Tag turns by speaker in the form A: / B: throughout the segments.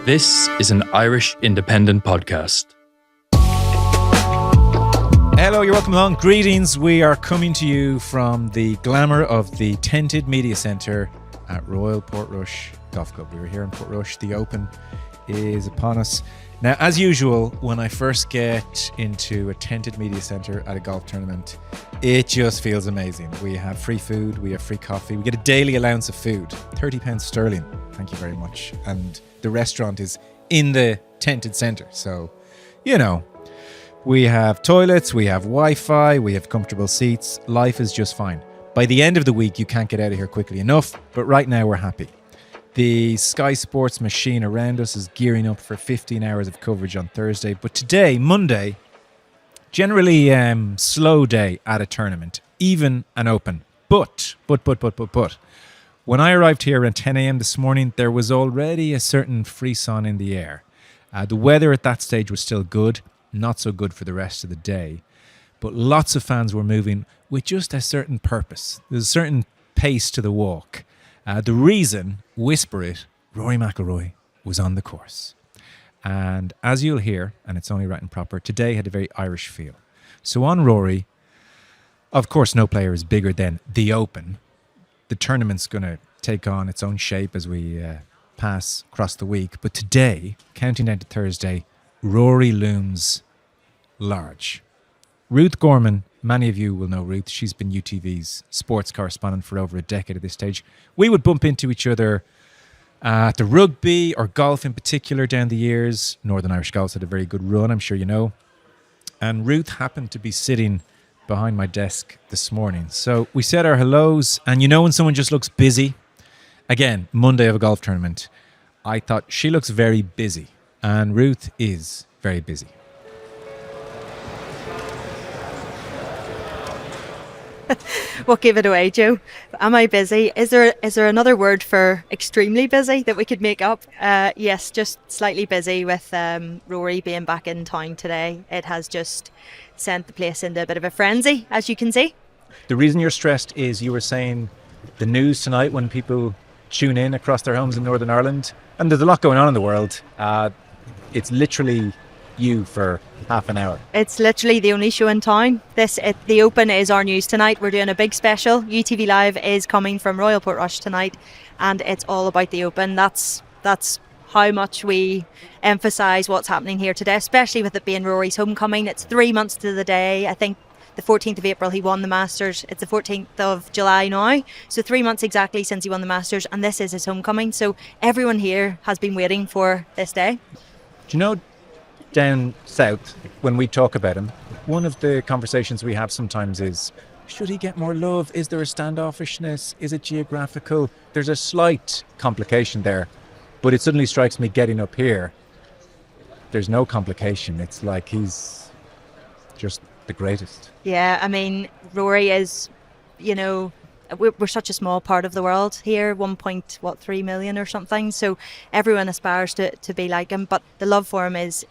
A: This is an Irish independent podcast.
B: Hello, you're welcome along. Greetings. We are coming to you from the glamour of the tented media centre at Royal Portrush Golf Club. We were here in Portrush. The Open is upon us. Now, as usual, when I first get into a tented media centre at a golf tournament, it just feels amazing. We have free food, we have free coffee, we get a daily allowance of food, £30 sterling. Thank you very much. And the restaurant is in the tented centre. So, you know, we have toilets, we have Wi-Fi, we have comfortable seats. Life is just fine. By the end of the week, you can't get out of here quickly enough, but right now we're happy. The Sky Sports machine around us is gearing up for 15 hours of coverage on Thursday. But today, Monday, generally slow day at a tournament, even an Open. But, when I arrived here around 10 a.m. this morning, there was already a certain frisson in the air. The weather at that stage was still good, not so good for the rest of the day. But lots of fans were moving with just a certain purpose. There's a certain pace to the walk. The reason, whisper it, Rory McIlroy was on the course. And as you'll hear, and it's only right and proper, today had a very Irish feel. So on Rory, of course no player is bigger than the Open. The tournament's going to take on its own shape as we pass across the week. But today, counting down to Thursday, Rory looms large. Ruth Gorman, many of you will know Ruth. She's been UTV's sports correspondent for over a decade at this stage. We would bump into each other at the rugby or golf in particular down the years. Northern Irish Golf's had a very good run, I'm sure you know. And Ruth happened to be sitting behind my desk this morning. So we said our hellos, and you know when someone just looks busy? Again, Monday of a golf tournament. I thought she looks very busy, and Ruth is very busy.
C: What gave it away, Joe? Am I busy? Is there another word for extremely busy that we could make up? Yes, just slightly busy with Rory being back in town today. It has just sent the place into a bit of a frenzy, as you can see.
B: The reason you're stressed is you were saying the news tonight when people tune in across their homes in Northern Ireland, and there's a lot going on in the world. It's literally you for half an hour.
C: It's literally the only show in town. The Open is our news tonight. We're doing a big special. UTV Live is coming from Royal Portrush tonight, and it's all about the Open. That's how much we emphasise what's happening here today, especially with it being Rory's homecoming. It's 3 months to the day. I think the 14th of April he won the Masters. It's the 14th of July now. So 3 months exactly since he won the Masters, and this is his homecoming. So everyone here has been waiting for this day.
B: Do you know, down south, when we talk about him, one of the conversations we have sometimes is, should he get more love? Is there a standoffishness? Is it geographical? There's a slight complication there, but it suddenly strikes me getting up here, there's no complication. It's like he's just the greatest. Yeah,
C: I mean, Rory is, you know, we're such a small part of the world here, 1.3 million or something. So everyone aspires to be like him. But the love for him is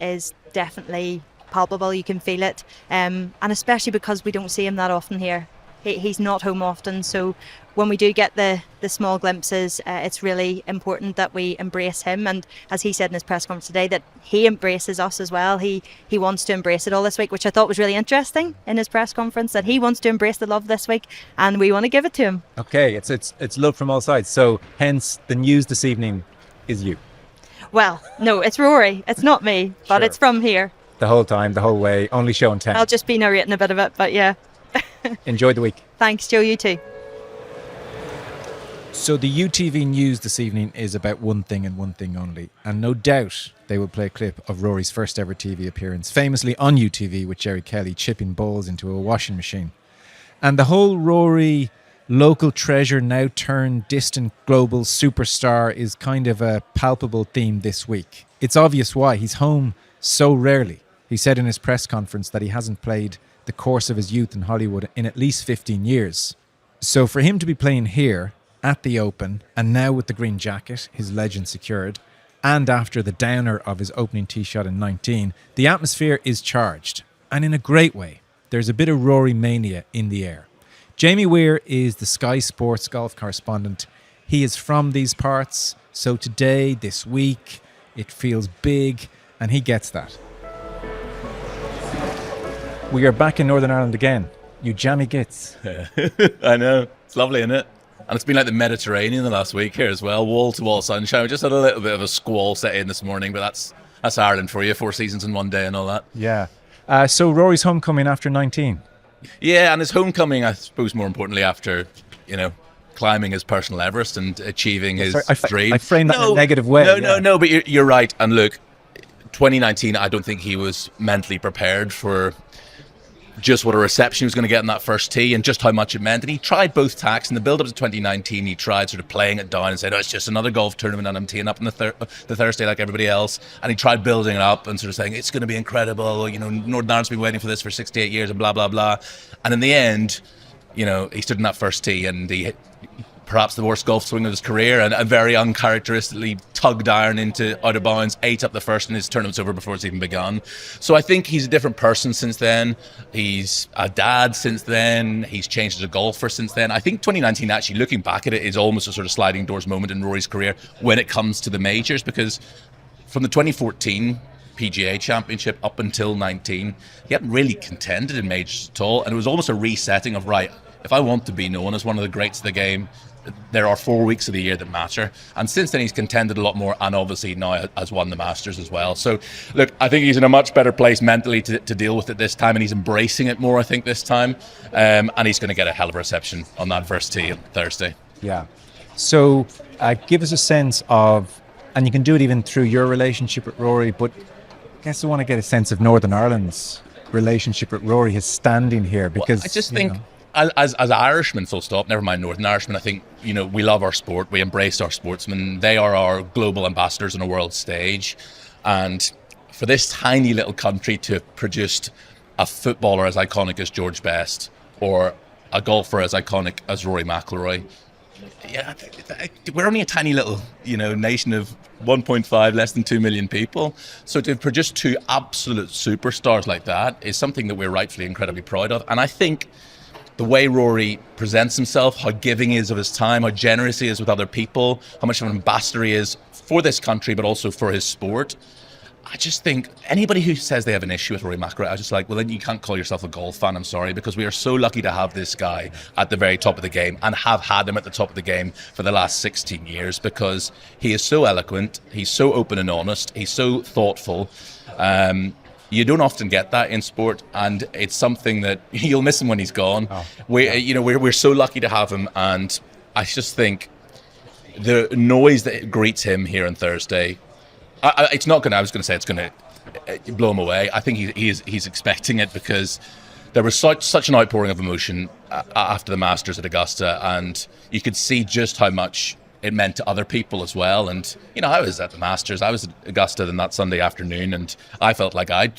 C: definitely palpable. You can feel it. And especially because we don't see him that often here. He's not home often. So when we do get the small glimpses, it's really important that we embrace him. And as he said in his press conference today, that he embraces us as well. He wants to embrace it all this week, which I thought was really interesting in his press conference, that he wants to embrace the love this week and we want to give it to him.
B: Okay, it's love from all sides. So hence the news this evening is you.
C: Well, no, it's Rory. It's not me, but sure. It's from here.
B: The whole time, the whole way, only showing 10.
C: I'll just be narrating a bit of it, but yeah.
B: Enjoy the week.
C: Thanks, Joe. You too.
B: So the UTV news this evening is about one thing and one thing only. And no doubt they will play a clip of Rory's first ever TV appearance, famously on UTV with Jerry Kelly chipping balls into a washing machine. And the whole Rory local treasure now turned distant global superstar is kind of a palpable theme this week. It's obvious why. He's home so rarely. He said in his press conference that he hasn't played the course of his youth in Hollywood in at least 15 years. So for him to be playing here at the Open, and now with the green jacket, his legend secured, and after the downer of his opening tee shot in 19, the atmosphere is charged, and in a great way. There's a bit of Rory mania in the air. Jamie Weir is the Sky Sports golf correspondent. He is from these parts, so today, this week, It feels big, and he gets that. We are back in Northern Ireland again. You jammy gits.
D: I know. It's lovely, isn't it? And it's been like the Mediterranean the last week here as well. Wall-to-wall sunshine. We just had a little bit of a squall set in this morning, but that's Ireland for you. 4 seasons in one day and all that.
B: Yeah. So Rory's homecoming after 19.
D: Yeah, and his homecoming, I suppose, more importantly, after, climbing his personal Everest and achieving his dream.
B: I framed that in a negative way.
D: No, but you're right. And look, 2019, I don't think he was mentally prepared for just what a reception he was going to get in that first tee and just how much it meant. And he tried both tacks. In the build-up to 2019, he tried sort of playing it down and said, it's just another golf tournament and I'm teeing up on the Thursday like everybody else. And he tried building it up and sort of saying, it's going to be incredible. Northern Ireland's been waiting for this for 68 years and blah, blah, blah. And in the end, he stood in that first tee and he perhaps the worst golf swing of his career and a very uncharacteristically tugged iron into out of bounds, ate up the first and his tournament's over before it's even begun. So I think he's a different person since then. He's a dad since then. He's changed as a golfer since then. I think 2019, actually looking back at it, is almost a sort of sliding doors moment in Rory's career when it comes to the majors, because from the 2014 PGA Championship up until 19, he hadn't really contended in majors at all, and it was almost a resetting of, right, if I want to be known as one of the greats of the game, there are 4 weeks of the year that matter. And since then, he's contended a lot more and obviously now has won the Masters as well. So, look, I think he's in a much better place mentally to deal with it this time, and he's embracing it more, I think, this time. And he's going to get a hell of a reception on that first tee on Thursday.
B: Yeah. So give us a sense of, and you can do it even through your relationship with Rory, but I guess I want to get a sense of Northern Ireland's relationship with Rory, his standing here, because...
D: Well, I just think... As Irishmen, full stop, never mind Northern Irishmen, I think, we love our sport, we embrace our sportsmen. They are our global ambassadors on a world stage. And for this tiny little country to have produced a footballer as iconic as George Best or a golfer as iconic as Rory McIlroy, yeah, we're only a tiny little, nation of 1.5, less than 2 million people. So to produce 2 absolute superstars like that is something that we're rightfully incredibly proud of. And I think the way Rory presents himself, how giving he is of his time, how generous he is with other people, how much of an ambassador he is for this country, but also for his sport. I just think anybody who says they have an issue with Rory McIlroy, I just like, well, then you can't call yourself a golf fan, I'm sorry, because we are so lucky to have this guy at the very top of the game and have had him at the top of the game for the last 16 years because he is so eloquent, he's so open and honest, he's so thoughtful. You don't often get that in sport, and it's something that you'll miss him when he's gone. We're so lucky to have him, and I just think the noise that greets him here on Thursday, it's not going to. I was going to say it's going to blow him away. I think he's expecting it because there was such an outpouring of emotion after the Masters at Augusta, and you could see just how much it meant to other people as well. And, I was at the Masters, I was at Augusta on that Sunday afternoon, and I felt like I'd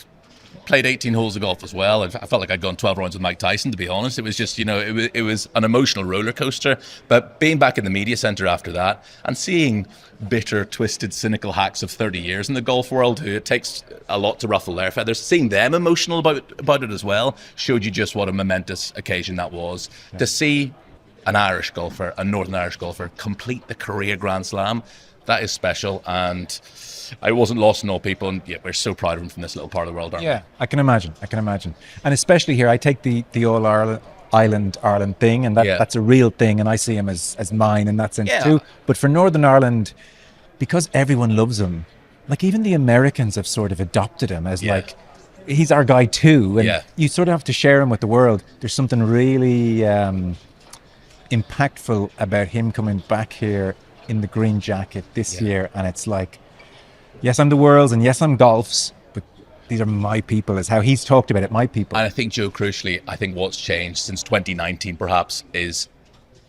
D: played 18 holes of golf as well. I felt like I'd gone 12 rounds with Mike Tyson, to be honest. It was just, it was an emotional roller coaster. But being back in the media centre after that and seeing bitter, twisted, cynical hacks of 30 years in the golf world who it takes a lot to ruffle their feathers, seeing them emotional about it as well showed you just what a momentous occasion that was. Yeah. To see an Irish golfer, a Northern Irish golfer, complete the career Grand Slam, that is special, and I wasn't lost in all people, and yeah, we're so proud of him from this little part of the world, aren't we?
B: Yeah, I can imagine. And especially here, I take the All Ireland thing, and that's a real thing, and I see him as mine in that sense too. But for Northern Ireland, because everyone loves him, like even the Americans have sort of adopted him as like, he's our guy too, and you sort of have to share him with the world. There's something really impactful about him coming back here in the green jacket this year, and it's like, yes, I'm the world's, and yes, I'm golf's, but these are my people, is how he's talked about it, my people.
D: And I think, Joe, crucially, I think what's changed since 2019 perhaps is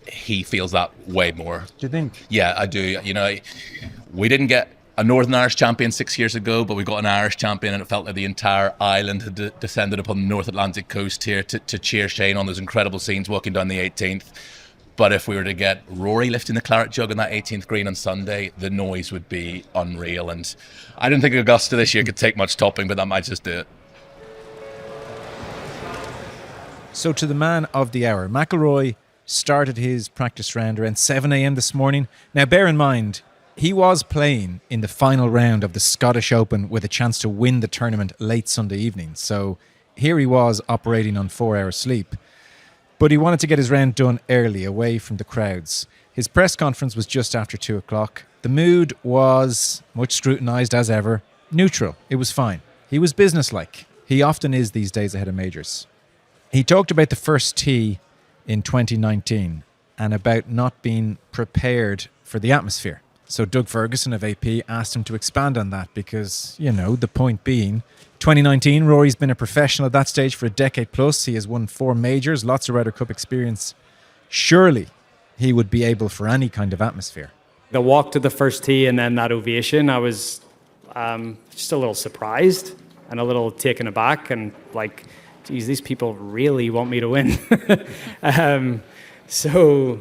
D: he feels that way more.
B: Do you think?
D: Yeah, I do. We didn't get a Northern Irish champion 6 years ago, but we got an Irish champion, and it felt like the entire island had descended upon the North Atlantic coast here to cheer Shane on those incredible scenes walking down the 18th. But if we were to get Rory lifting the claret jug on that 18th green on Sunday, the noise would be unreal. And I don't think Augusta this year could take much topping, but that might just do it.
B: So to the man of the hour, McIlroy started his practice round around 7 a.m. this morning. Now, bear in mind, He was playing in the final round of the Scottish Open with a chance to win the tournament late Sunday evening. So here he was operating on 4 hours sleep. But he wanted to get his round done early, away from the crowds. His press conference was just after 2 o'clock. The mood was, much scrutinised as ever, neutral. It was fine. He was businesslike. He often is these days ahead of majors. He talked about the first tee in 2019 and about not being prepared for the atmosphere. So Doug Ferguson of AP asked him to expand on that because, the point being, 2019, Rory's been a professional at that stage for a decade plus. He has won 4 majors, lots of Ryder Cup experience. Surely he would be able for any kind of atmosphere.
E: The walk to the first tee and then that ovation, I was just a little surprised and a little taken aback and like, geez, these people really want me to win. So,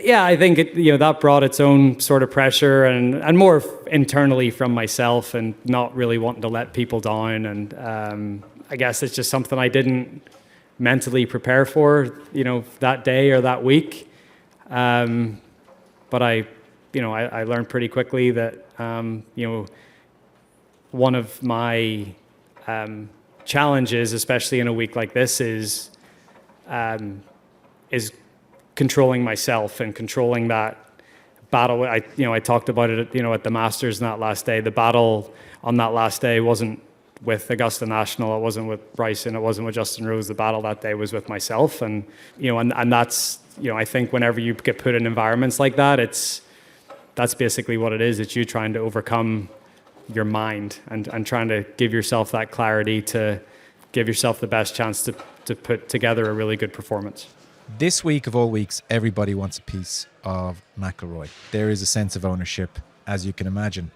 E: yeah, I think that brought its own sort of pressure and more internally from myself and not really wanting to let people down. And I guess it's just something I didn't mentally prepare for, that day or that week. But I learned pretty quickly that, one of my challenges, especially in a week like this, is controlling myself and controlling that battle. I talked about it, at the Masters on that last day. The battle on that last day wasn't with Augusta National. It wasn't with Bryson. It wasn't with Justin Rose. The battle that day was with myself. And, and that's, I think whenever you get put in environments like that, that's basically what it is. It's you trying to overcome your mind and trying to give yourself that clarity to give yourself the best chance to put together a really good performance.
B: This week of all weeks, everybody wants a piece of McIlroy. There is a sense of ownership, as you can imagine.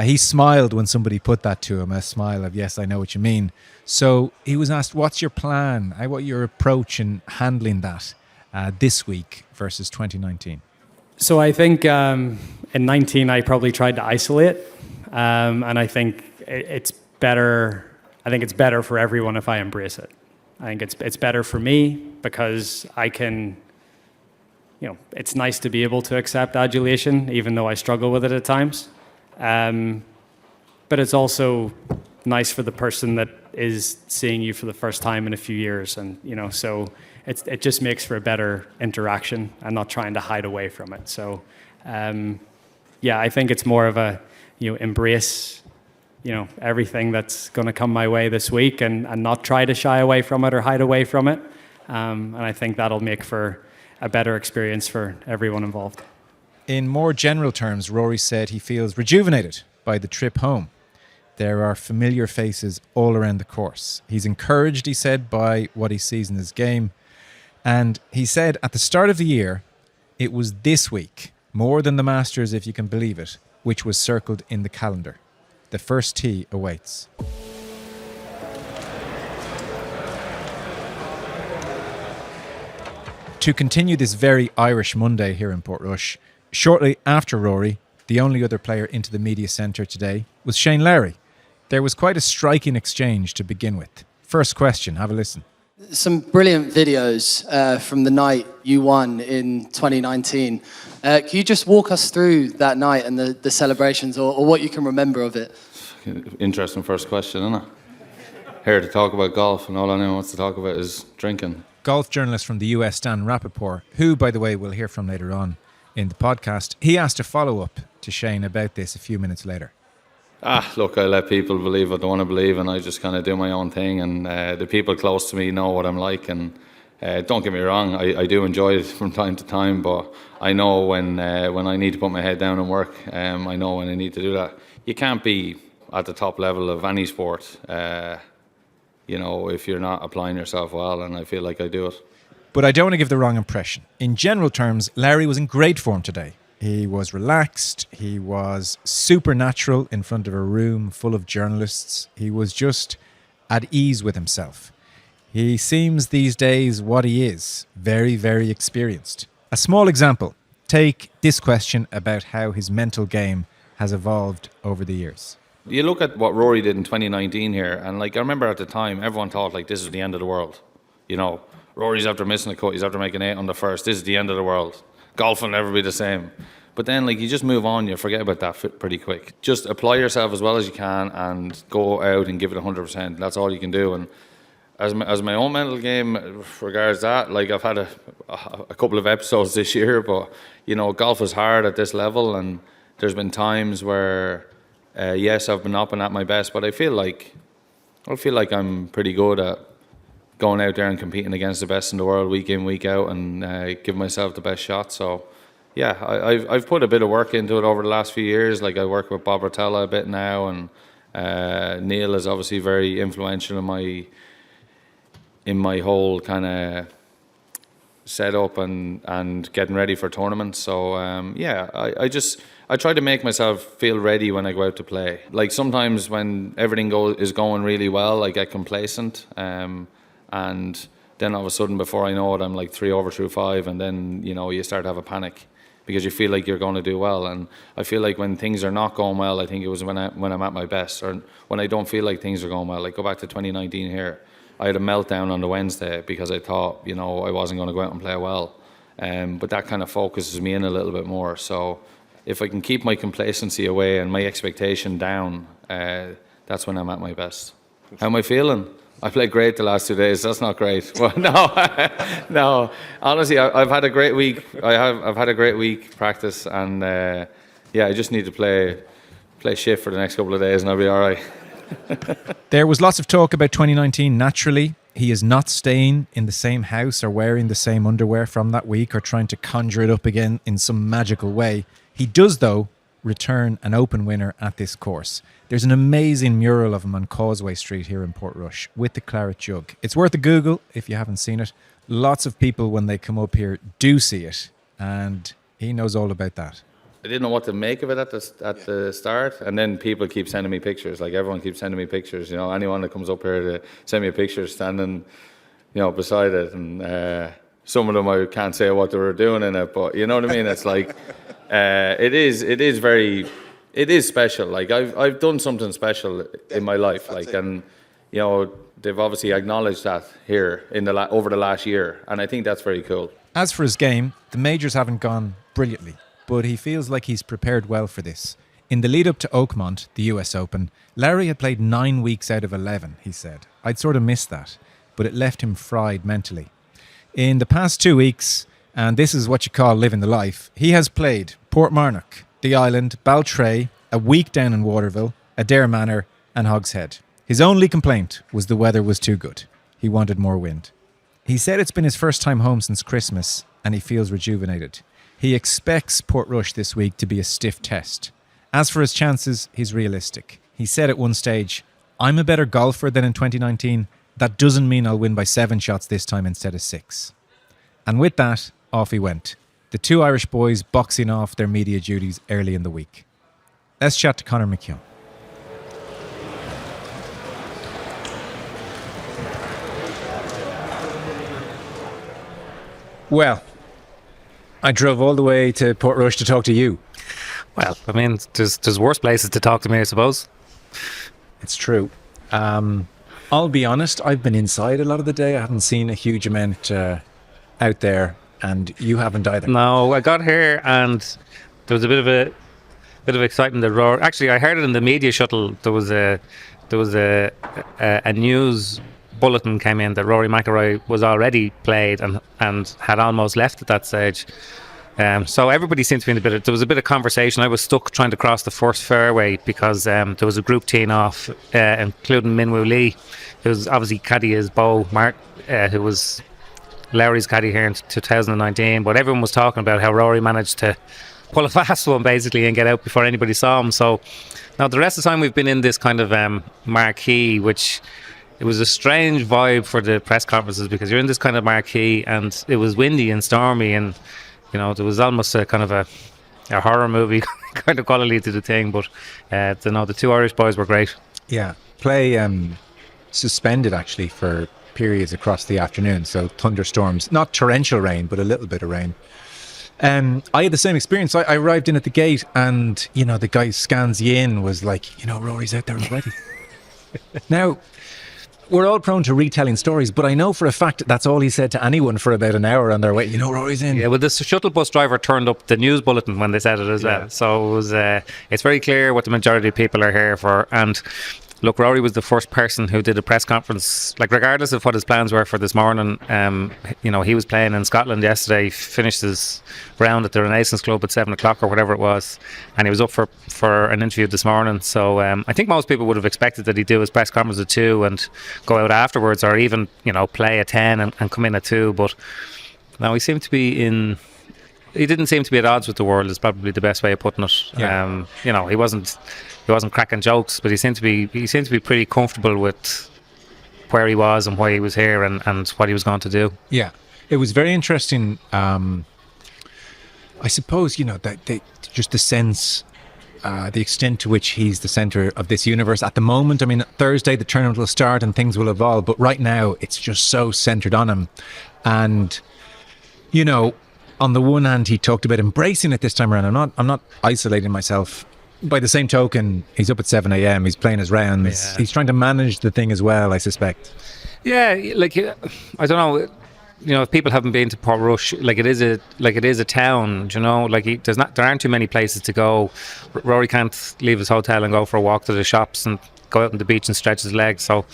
B: He smiled when somebody put that to him, a smile of, yes, I know what you mean. So he was asked, what's your plan? What your approach in handling that this week versus 2019?
E: So I think in 19, I probably tried to isolate. And I think it's better. I think it's better for everyone if I embrace it. I think it's better for me because I can, it's nice to be able to accept adulation, even though I struggle with it at times. But it's also nice for the person that is seeing you for the first time in a few years. And, so it just makes for a better interaction and not trying to hide away from it. So, I think it's more of a, embrace everything that's going to come my way this week and not try to shy away from it or hide away from it. And I think that'll make for a better experience for everyone involved.
B: In more general terms, Rory said he feels rejuvenated by the trip home. There are familiar faces all around the course. He's encouraged, he said, by what he sees in his game. And he said at the start of the year, it was this week, more than the Masters, if you can believe it, which was circled in the calendar. The first tee awaits. To continue this very Irish Monday here in Portrush, shortly after Rory, the only other player into the media centre today was Shane Lowry. There was quite a striking exchange to begin with. First question, have a listen.
F: Some brilliant videos from the night you won in 2019. Can you just walk us through that night and the celebrations or what you can remember of it?
G: Interesting first question, isn't it? Here to talk about golf and all anyone wants to talk about is drinking.
B: Golf journalist from the US, Dan Rapaport, who, by the way, we'll hear from later on in the podcast, he asked a follow-up to Shane about this a few minutes later.
G: Look, I let people believe what they want to believe and I just kind of do my own thing and the people close to me know what I'm like and don't get me wrong, I do enjoy it from time to time, but I know when I need to put my head down and work, I know when I need to do that. You can't be at the top level of any sport, if you're not applying yourself well, and I feel like I do it.
B: But I don't want to give the wrong impression. In general terms, Lowry was in great form today. He was relaxed, he was supernatural in front of a room full of journalists. He was just at ease with himself. He seems these days what he is, very, very experienced. A small example, take this question about how his mental game has evolved over the years.
G: You look at what Rory did in 2019 here, and I remember at the time, everyone thought this is the end of the world. Rory's after missing a cut, he's after making 8 on the first, this is the end of the world. Golf will never be the same. But then, like, you just move on, you forget about that pretty quick. Just apply yourself as well as you can and go out and give it 100%. That's all you can do. And as my own mental game regards that, like, I've had a couple of episodes this year, but, you know, golf is hard at this level, and there's been times where, yes, I've been up and at my best, but I feel like I'm pretty good at going out there and competing against the best in the world week in, week out, and give myself the best shot. So, yeah, I've put a bit of work into it over the last few years. Like, I work with Bob Rotella a bit now, and Neil is obviously very influential in my whole kind of setup and getting ready for tournaments. So I try to make myself feel ready when I go out to play. Like, sometimes when everything is going really well, I get complacent, and then all of a sudden, before I know it, I'm like 3 over through 5, and then, you know, you start to have a panic because you feel like you're going to do well. And I feel like when things are not going well, I think it was when I'm at my best, or when I don't feel like things are going well. Like, go back to 2019 here. I had a meltdown on the Wednesday because I thought, you know, I wasn't going to go out and play well. But that kind of focuses me in a little bit more. So if I can keep my complacency away and my expectation down, that's when I'm at my best. How am I feeling? I played great the last 2 days. That's not great. Well, no. Honestly, I've had a great week. I've had a great week practice, and I just need to play shift for the next couple of days, and I'll be all right.
B: There was lots of talk about 2019. Naturally, he is not staying in the same house or wearing the same underwear from that week or trying to conjure it up again in some magical way. He does, though, return an Open winner at this course. There's an amazing mural of him on Causeway Street here in Portrush with the claret jug. It's worth a Google if you haven't seen it. Lots of people, when they come up here, do see it, and he knows all about that.
G: I didn't know what to make of it at the start, and then people keep sending me pictures. Like, everyone keeps sending me pictures. You know, anyone that comes up here to send me a picture standing, you know, beside it, and some of them I can't say what they were doing in it, but you know what I mean. It's like it is special. Like, I've done something special in my life. Like, and you know, they've obviously acknowledged that here over the last year, and I think that's very cool.
B: As for his game, the majors haven't gone brilliantly, but he feels like he's prepared well for this. In the lead up to Oakmont, the US Open, Lowry had played 9 weeks out of 11, he said. I'd sort of missed that, but it left him fried mentally. In the past 2 weeks, and this is what you call living the life, he has played Portmarnock, the Island, Baltray, a week down in Waterville, Adair Manor and Hogshead. His only complaint was the weather was too good. He wanted more wind. He said it's been his first time home since Christmas and he feels rejuvenated. He expects Portrush this week to be a stiff test. As for his chances, he's realistic. He said at one stage, I'm a better golfer than in 2019. That doesn't mean I'll win by 7 shots this time instead of 6. And with that, off he went. The 2 Irish boys boxing off their media duties early in the week. Let's chat to Conor McKeon. Well, I drove all the way to Portrush to talk to you.
H: Well, I mean, there's worse places to talk to me, I suppose.
B: It's true. I'll be honest, I've been inside a lot of the day. I haven't seen a huge amount out there, and you haven't either.
H: No, I got here and there was a bit of excitement that Rory. Actually, I heard it in the media shuttle. There was a news bulletin came in that Rory McIlroy was already played and had almost left at that stage. So everybody seemed to be there was a bit of conversation. I was stuck trying to cross the first fairway because there was a group teeing off, including Minwoo Lee, who was obviously caddy as Bo Mark, who was Lowry's caddy here in 2019. But everyone was talking about how Rory managed to pull a fast one basically and get out before anybody saw him. So now the rest of the time we've been in this kind of marquee, which it was a strange vibe for the press conferences because you're in this kind of marquee and it was windy and stormy, and you know, there was almost a kind of a horror movie kind of quality to the thing. But the 2 Irish boys were great. Yeah, play suspended actually for periods across the afternoon. So thunderstorms, not torrential rain, but a little bit of rain. I had the same experience. I arrived in at the gate and, you know, the guy scans you in was like, you know, Rory's out there already. Now,
B: we're all prone to retelling stories, but I know for a fact that's all he said to anyone for about an hour on their way. You know, Rory's in.
H: Yeah, well, the shuttle bus driver turned up the news bulletin when they said it as well. So it was, it's very clear what the majority of people are here for. And look, Rory was the first person who did a press conference, like regardless of what his plans were for this morning. You know, he was playing in Scotland yesterday, finished his round at the Renaissance Club at 7 o'clock or whatever it was, and he was up for an interview this morning. So I think most people would have expected that he'd do his press conference at 2 and go out afterwards, or even, you know, play at 10 and come in at 2. But now he didn't seem to be at odds with the world, is probably the best way of putting it.
B: Yeah.
H: You know, he wasn't cracking jokes, but he seemed to be pretty comfortable with where he was and why he was here and what he was going to do.
B: Yeah, it was very interesting. I suppose, you know, that just the sense, the extent to which he's the centre of this universe at the moment. I mean, Thursday the tournament will start and things will evolve, but right now it's just so centred on him. And, you know, on the one hand, he talked about embracing it this time around. I'm not isolating myself. By the same token, he's up at 7 a.m. He's playing his rounds. Yeah. He's trying to manage the thing as well, I suspect. Yeah,
H: like, I don't know. You know, if people haven't been to Portrush, like it is a town. You know, like there aren't too many places to go. Rory can't leave his hotel and go for a walk to the shops and go out on the beach and stretch his legs. So,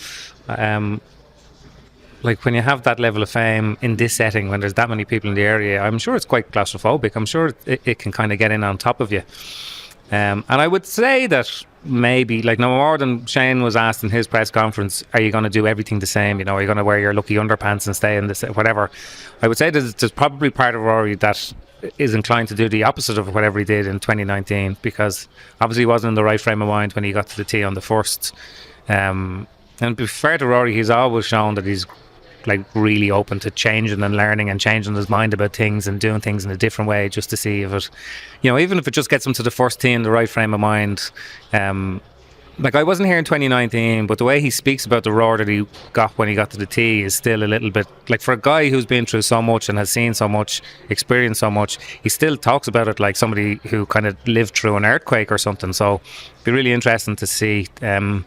H: like when you have that level of fame in this setting, when there's that many people in the area, I'm sure it's quite claustrophobic. I'm sure it can kind of get in on top of you. And I would say that maybe, like, no more than Shane was asked in his press conference, are you going to do everything the same? You know, are you going to wear your lucky underpants and stay in this, whatever? I would say that there's probably part of Rory that is inclined to do the opposite of whatever he did in 2019, because obviously he wasn't in the right frame of mind when he got to the tee on the first. And to be fair to Rory, he's always shown that he's like really open to changing and learning and changing his mind about things and doing things in a different way, just to see if it, you know, even if it just gets him to the first tee in the right frame of mind. Like, I wasn't here in 2019, but the way he speaks about the roar that he got when he got to the tee is still a little bit, like, for a guy who's been through so much and has seen so much, experienced so much, he still talks about it like somebody who kind of lived through an earthquake or something. So it'd be really interesting to see. I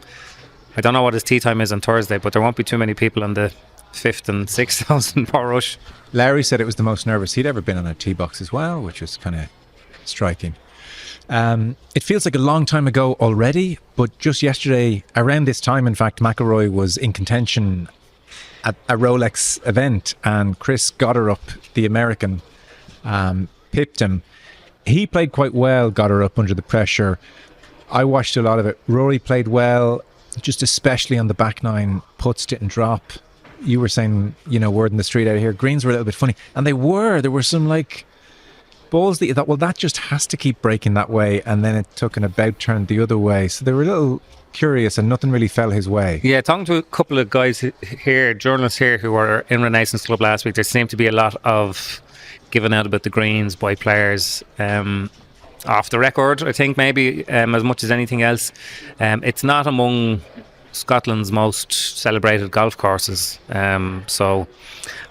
H: don't know what his tee time is on Thursday, but there won't be too many people on the 5th and 6,000 Portrush.
B: Lowry said it was the most nervous he'd ever been on a tee box as well, which was kind of striking. It feels like a long time ago already, but just yesterday, around this time, in fact, McIlroy was in contention at a Rolex event, and Chris Goddard, the American, pipped him. He played quite well, Goddard, under the pressure. I watched a lot of it. Rory played well, just especially on the back nine. Putts didn't drop. You were saying, you know, word in the street out here, greens were a little bit funny. And there were some like balls that you thought, well, that just has to keep breaking that way. And then it took an about turn the other way. So they were a little curious and nothing really fell his way. Yeah, talking to a couple of guys here, journalists here who were in Renaissance Club last week, there seemed to be a lot of giving out about the greens by players. Off the record, I think, maybe as much as anything else. It's not among Scotland's most celebrated golf courses. So,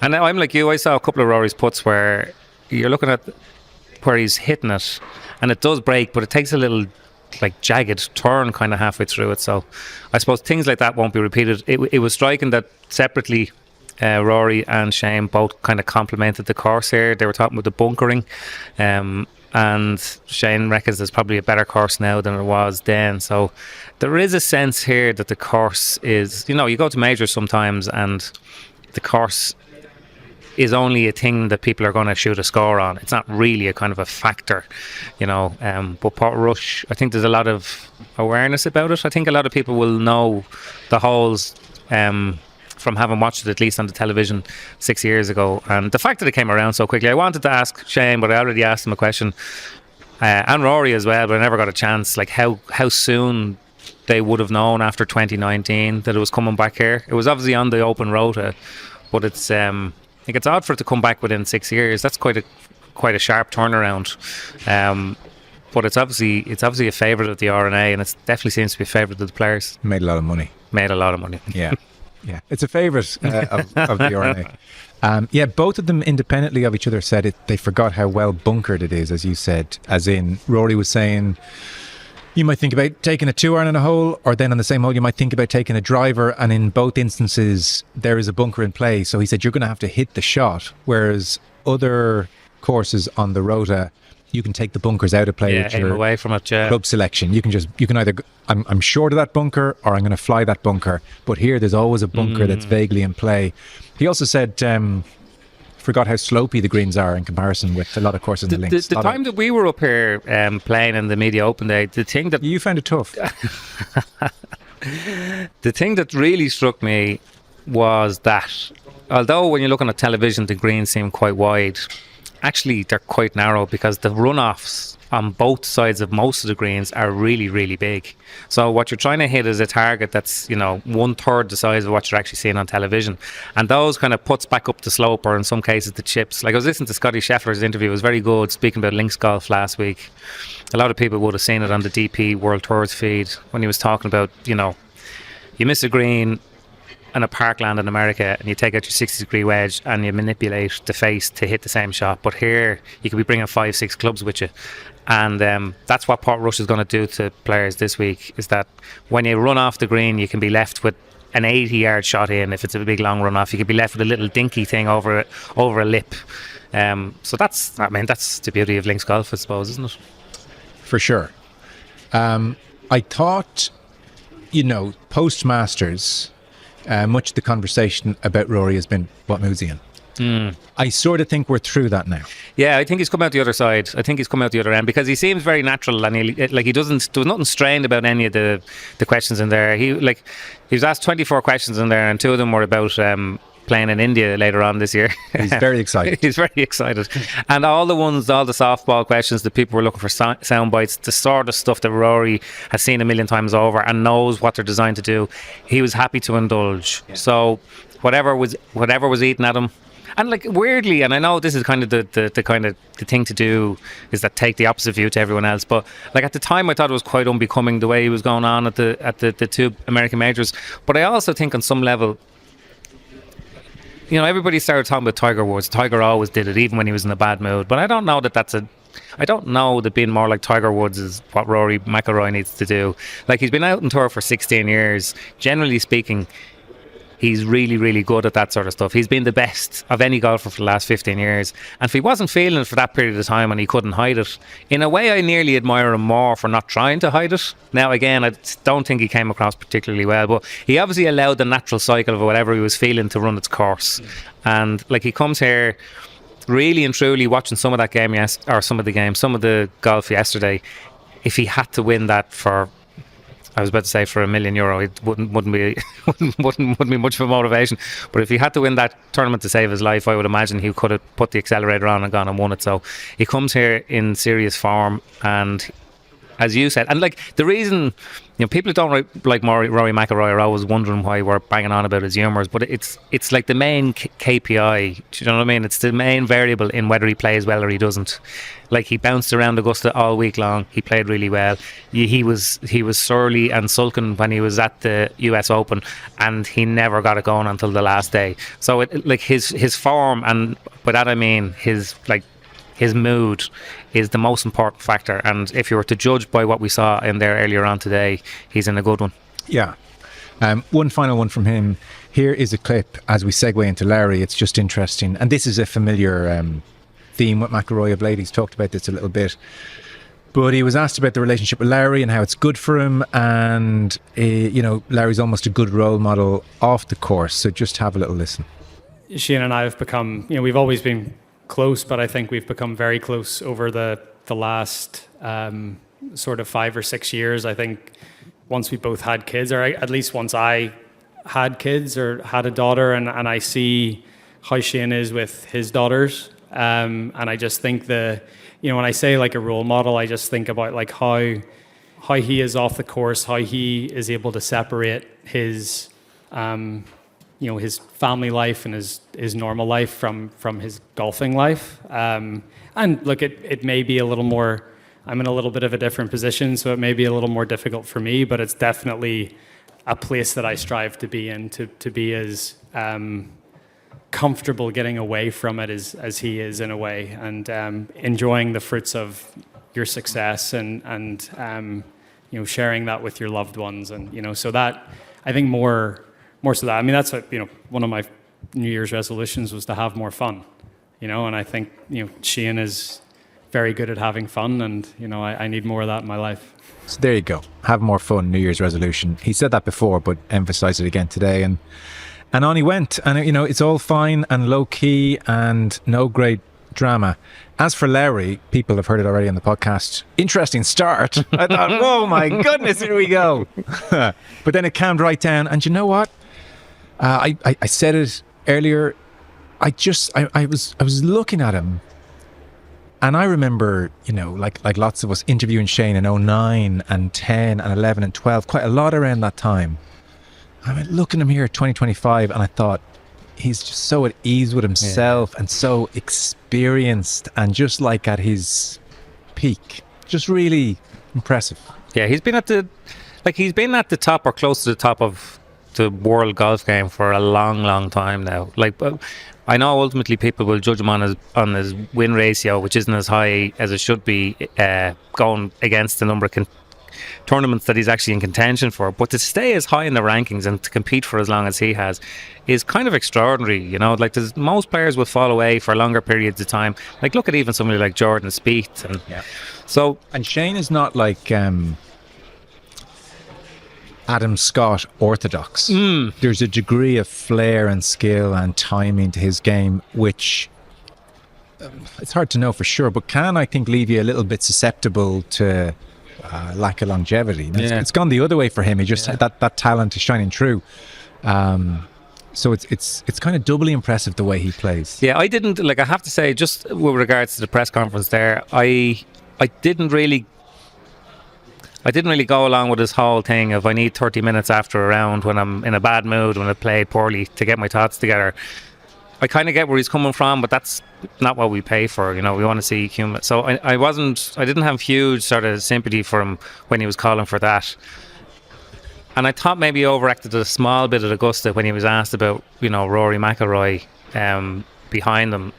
B: and I'm like you, I saw a couple of Rory's putts where you're looking at where he's hitting it and it does break, but it takes a little like jagged turn kind of halfway through it. So I suppose things like that won't be repeated. It was striking that separately Rory and Shane both kind of complimented the course here. They were talking about the bunkering, and Shane reckons there's probably a better course now than it was then. So there is a sense here that the course is, you know, you go to majors sometimes and the course is only a thing that people are going to shoot a score on. It's not really a kind of a factor, you know. But Portrush, I think there's a lot of awareness about it. I think a lot of people will know the holes from having watched it at least on the television 6 years ago, and the fact that it came around so quickly. I wanted to ask Shane, but I already asked him a question, and Rory as well, but I never got a chance, like how soon they would have known after 2019 that it was coming back here. It was obviously on the open rota, but it's I think it's odd for it to come back within 6 years. That's quite a sharp turnaround. But it's obviously a favourite of the R&A, and it definitely seems to be a favourite of the players. Made a lot of money. Yeah. Yeah, it's a favourite of the R&A. Yeah, both of them independently of each other said it. They forgot how well bunkered it is, as you said. As in, Rory was saying, You might think about taking a 2-iron in a hole, or then on the same hole, you might think about taking a driver. And in both instances, there is a bunker in play. So he said, you're going to have to hit the shot. Whereas other courses on the Rota, you can take the bunkers out of play with
H: aim
B: your
H: away from it,
B: club selection. You can either, I'm short of that bunker, or I'm going to fly that bunker. But here, there's always a bunker that's vaguely in play. He also said, forgot how slopey the greens are in comparison with a lot of courses in the links.
H: The time that we were up here playing in the Media Open Day, the thing that
B: you found it tough.
H: The thing that really struck me was that although when you look on a television the greens seem quite wide, actually they're quite narrow because the runoffs on both sides of most of the greens are really, really big. So what you're trying to hit is a target that's, 1/3 the size of what you're actually seeing on television. And those kind of puts back up the slope, or in some cases the chips. Like I was listening to Scotty Scheffler's interview, it was very good, speaking about links golf last week. A lot of people would have seen it on the DP World Tours feed when he was talking about, you miss a green in a parkland in America and you take out your 60-degree wedge and you manipulate the face to hit the same shot. But here you could be bringing 5-6 clubs with you. And that's what Portrush is going to do to players this week, is that when you run off the green, you can be left with an 80-yard shot in. If it's a big long run off, you could be left with a little dinky thing over a lip. So that's the beauty of links golf, I suppose, isn't it?
B: For sure. I thought, post-Masters, much of the conversation about Rory has been, what mood's he in? I sort of think we're through that now.
H: Yeah, I think he's come out the other side. I think he's come out the other end because he seems very natural and there was nothing strained about any of the questions in there. He was asked 24 questions in there and 2 of them were about playing in India later on this year.
B: He's very excited.
H: He's very excited. And all the softball questions that people were looking for sound bites, the sort of stuff that Rory has seen a million times over and knows what they're designed to do, he was happy to indulge. Yeah. So whatever was eating at him. And weirdly, and I know this is kind of the thing to do, is that take the opposite view to everyone else. But at the time, I thought it was quite unbecoming the way he was going on at the 2 American majors. But I also think on some level, everybody started talking about Tiger Woods. Tiger always did it, even when he was in a bad mood. But I don't know I don't know that being more like Tiger Woods is what Rory McIlroy needs to do. He's been out on tour for 16 years. Generally speaking, he's really, really good at that sort of stuff. He's been the best of any golfer for the last 15 years. And if he wasn't feeling it for that period of time and he couldn't hide it, in a way I nearly admire him more for not trying to hide it. Now, again, I don't think he came across particularly well, but he obviously allowed the natural cycle of whatever he was feeling to run its course. And he comes here really and truly watching some of that game, some of the golf yesterday. If he had to win that for €1 million, it wouldn't be much of a motivation. But if he had to win that tournament to save his life, I would imagine he could have put the accelerator on and gone and won it. So he comes here in serious form, and as you said, and the reason people don't like Rory McIlroy are always wondering why we're banging on about his humours, but it's the main KPI. Do you know what I mean? It's the main variable in whether he plays well or he doesn't. He bounced around Augusta all week long. He played really well. He was surly and sulking when he was at the US Open, and he never got it going until the last day. So his form, and by that I mean his mood, is the most important factor. And if you were to judge by what we saw in there earlier on today, he's in a good one.
B: Yeah. One final one from him. Here is a clip as we segue into Lowry. It's just interesting. And this is a familiar theme with McIlroy of late. He's talked about this a little bit. But he was asked about the relationship with Lowry and how it's good for him. And, Lowry's almost a good role model off the course. So just have a little listen.
E: Shane and I have become, we've always been close, but I think we've become very close over the last sort of 5 or 6 years. I think once we both had kids, or at least once I had kids or had a daughter, and I see how Shane is with his daughters, and I just think when I say a role model, I just think about how he is off the course, how he is able to separate his his family life and his normal life from his golfing life. And look, it may be a little more, I'm in a little bit of a different position, so it may be a little more difficult for me, but it's definitely a place that I strive to be in, to be as comfortable getting away from it as he is in a way, and enjoying the fruits of your success and sharing that with your loved ones, and so that I think more so that, I mean, that's what, one of my New Year's resolutions was to have more fun, and I think Sheehan is very good at having fun, and I need more of that in my life.
B: So there you go. Have more fun, New Year's resolution. He said that before, but emphasised it again today, and on he went. And it's all fine and low key and no great drama. As for Lowry, people have heard it already on the podcast. Interesting start. I thought, oh my goodness, here we go. But then it calmed right down. And you know what? I said it earlier. I was looking at him, and I remember, like lots of us interviewing Shane in 09 and 10 and 11 and 12, quite a lot around that time. I mean, looking at him here at 2025, and I thought, he's just so at ease with himself and so experienced and just like at his peak. Just really impressive.
H: Yeah, he's been at the top or close to the top of the world golf game for a long time now. Like, I know ultimately people will judge him on his win ratio, which isn't as high as it should be, going against the number of tournaments that he's actually in contention for. But to stay as high in the rankings and to compete for as long as he has is kind of extraordinary. Like, most players will fall away for longer periods of time. Like, look at even somebody like Jordan Spieth. And
B: Shane is not like Adam Scott orthodox. There's a degree of flair and skill and timing to his game, which it's hard to know for sure, but can, I think, leave you a little bit susceptible to lack of longevity. It's gone the other way for him. He just that talent is shining through. So it's kind of doubly impressive the way he plays.
H: Yeah, I have to say, just with regards to the press conference there, I didn't really go along with this whole thing of I need 30 minutes after a round when I'm in a bad mood, when I played poorly, to get my thoughts together. I kind of get where he's coming from, but that's not what we pay for. We want to see human. So I didn't have huge sort of sympathy for him when he was calling for that. And I thought maybe he overacted a small bit at Augusta when he was asked about, Rory McIlroy behind him.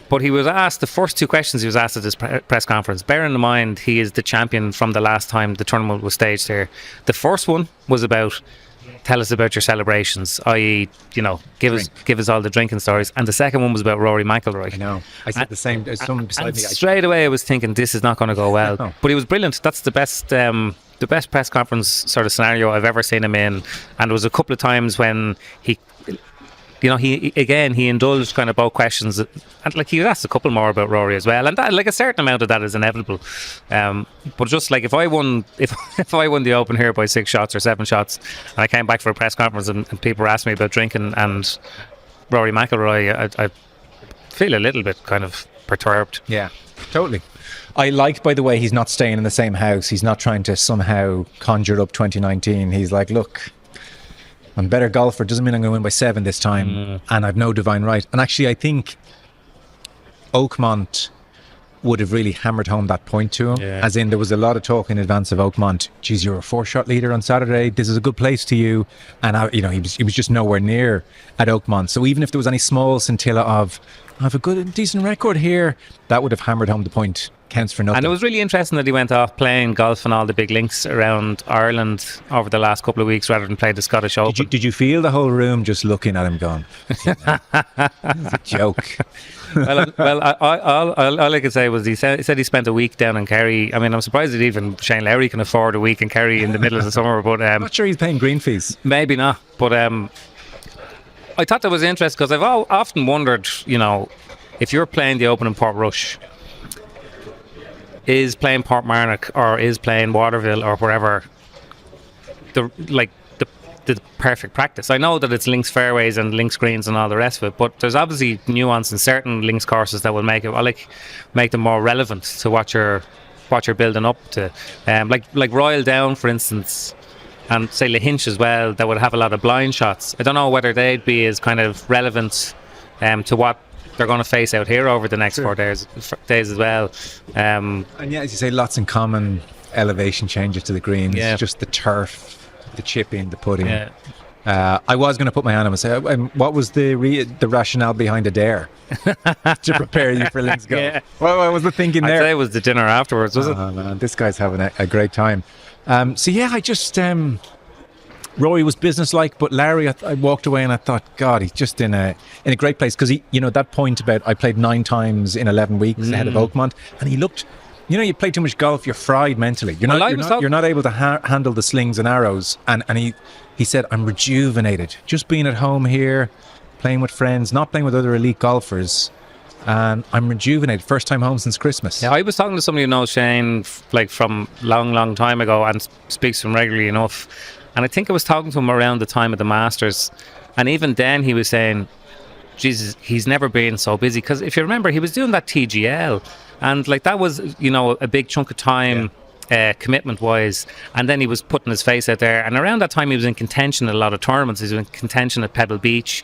H: But he was asked, the first two questions he was asked at this press conference, bearing in mind he is the champion from the last time the tournament was staged here. The first one was about, tell us about your celebrations, i.e., give us all the drinking stories. And the second one was about Rory McIlroy.
B: I know. I said the same. There's someone beside me.
H: Straight away I was thinking, this is not going to go well.
B: No.
H: But he was brilliant. That's the best press conference sort of scenario I've ever seen him in. And there was a couple of times when he indulged kind of both questions, and like he was asked a couple more about Rory as well, and that, like, a certain amount of that is inevitable. But just like if I won the Open here by 6 shots or 7 shots, and I came back for a press conference and people were asking me about drinking and Rory McIlroy, I feel a little bit kind of perturbed.
B: Yeah, totally. I like, by the way, he's not staying in the same house. He's not trying to somehow conjure up 2019. He's like, look, I'm a better golfer. Doesn't mean I'm going to win by 7 this time, and I've no divine right. And actually, I think Oakmont would have really hammered home that point to him. Yeah. As in, there was a lot of talk in advance of Oakmont. Geez, you're a 4-shot leader on Saturday. This is a good place to you. And he was just nowhere near at Oakmont. So even if there was any small scintilla of, I have a good, decent record here, that would have hammered home the point. Counts for nothing. And
H: it was really interesting that he went off playing golf in all the big links around Ireland over the last couple of weeks rather than play the Scottish Open.
B: Did you feel the whole room just looking at him going, it's a joke?
H: all I could say was he said he spent a week down in Kerry. I mean, I'm surprised that even Shane Lowry can afford a week in Kerry in the middle of the summer. But
B: I'm not sure he's paying green fees.
H: Maybe not. But I thought that was interesting because I've often wondered, if you're playing the Open in Portrush, is playing Portmarnock or is playing Waterville or wherever the perfect practice. I know that it's links fairways and links greens and all the rest of it, but there's obviously nuance in certain links courses that will make them more relevant to what you're building up to. Like Royal Down, for instance, and say Lahinch as well, that would have a lot of blind shots. I don't know whether they'd be as kind of relevant to what they're going to face out here over the next 4 days as well.
B: And yeah, as you say, lots in common. Elevation changes to the greens, just the turf, the chipping, the putting.
H: Yeah.
B: I was going to put my hand on and say, what was the rationale behind a dare to prepare you for Links Golf?
H: Yeah.
B: Well, what was the thinking
H: I'd
B: there?
H: say it was the dinner afterwards, was it?
B: Oh man, this guy's having a great time. So yeah, I just Rory was businesslike, but Lowry, I walked away and I thought, God, he's just in a great place, because he, that point about I played 9 times in 11 weeks ahead of Oakmont, and he looked. You play too much golf, you're fried mentally. You're not able to handle the slings and arrows. And he said, I'm rejuvenated. Just being at home here, playing with friends, not playing with other elite golfers. And I'm rejuvenated. First time home since Christmas.
H: Yeah, I was talking to somebody who knows Shane from long time ago and speaks to him regularly enough. And I think I was talking to him around the time of the Masters. And even then he was saying, Jesus, he's never been so busy. Because if you remember, he was doing that TGL. And that was, a big chunk of time, commitment wise. And then he was putting his face out there. And around that time, he was in contention at a lot of tournaments. He was in contention at Pebble Beach.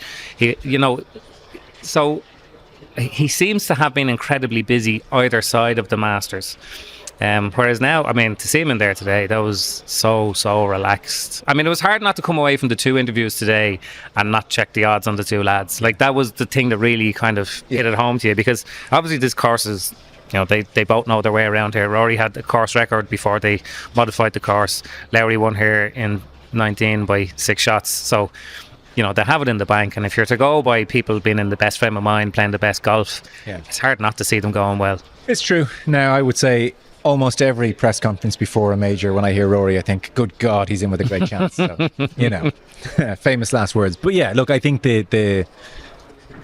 H: So he seems to have been incredibly busy either side of the Masters. Whereas now, to see him in there today, that was so relaxed. It was hard not to come away from the 2 interviews today and not check the odds on the 2 lads. That was the thing that really kind of hit it home to you, because obviously this course is, they both know their way around here. Rory had the course record before they modified the course. Lowry won here in 19 by 6 shots. So, they have it in the bank. And if you're to go by people being in the best frame of mind, playing the best golf, it's hard not to see them going well.
B: It's true. Now, I would say almost every press conference before a major, when I hear Rory, I think, good God, he's in with a great chance. So, famous last words. But yeah, look, I think the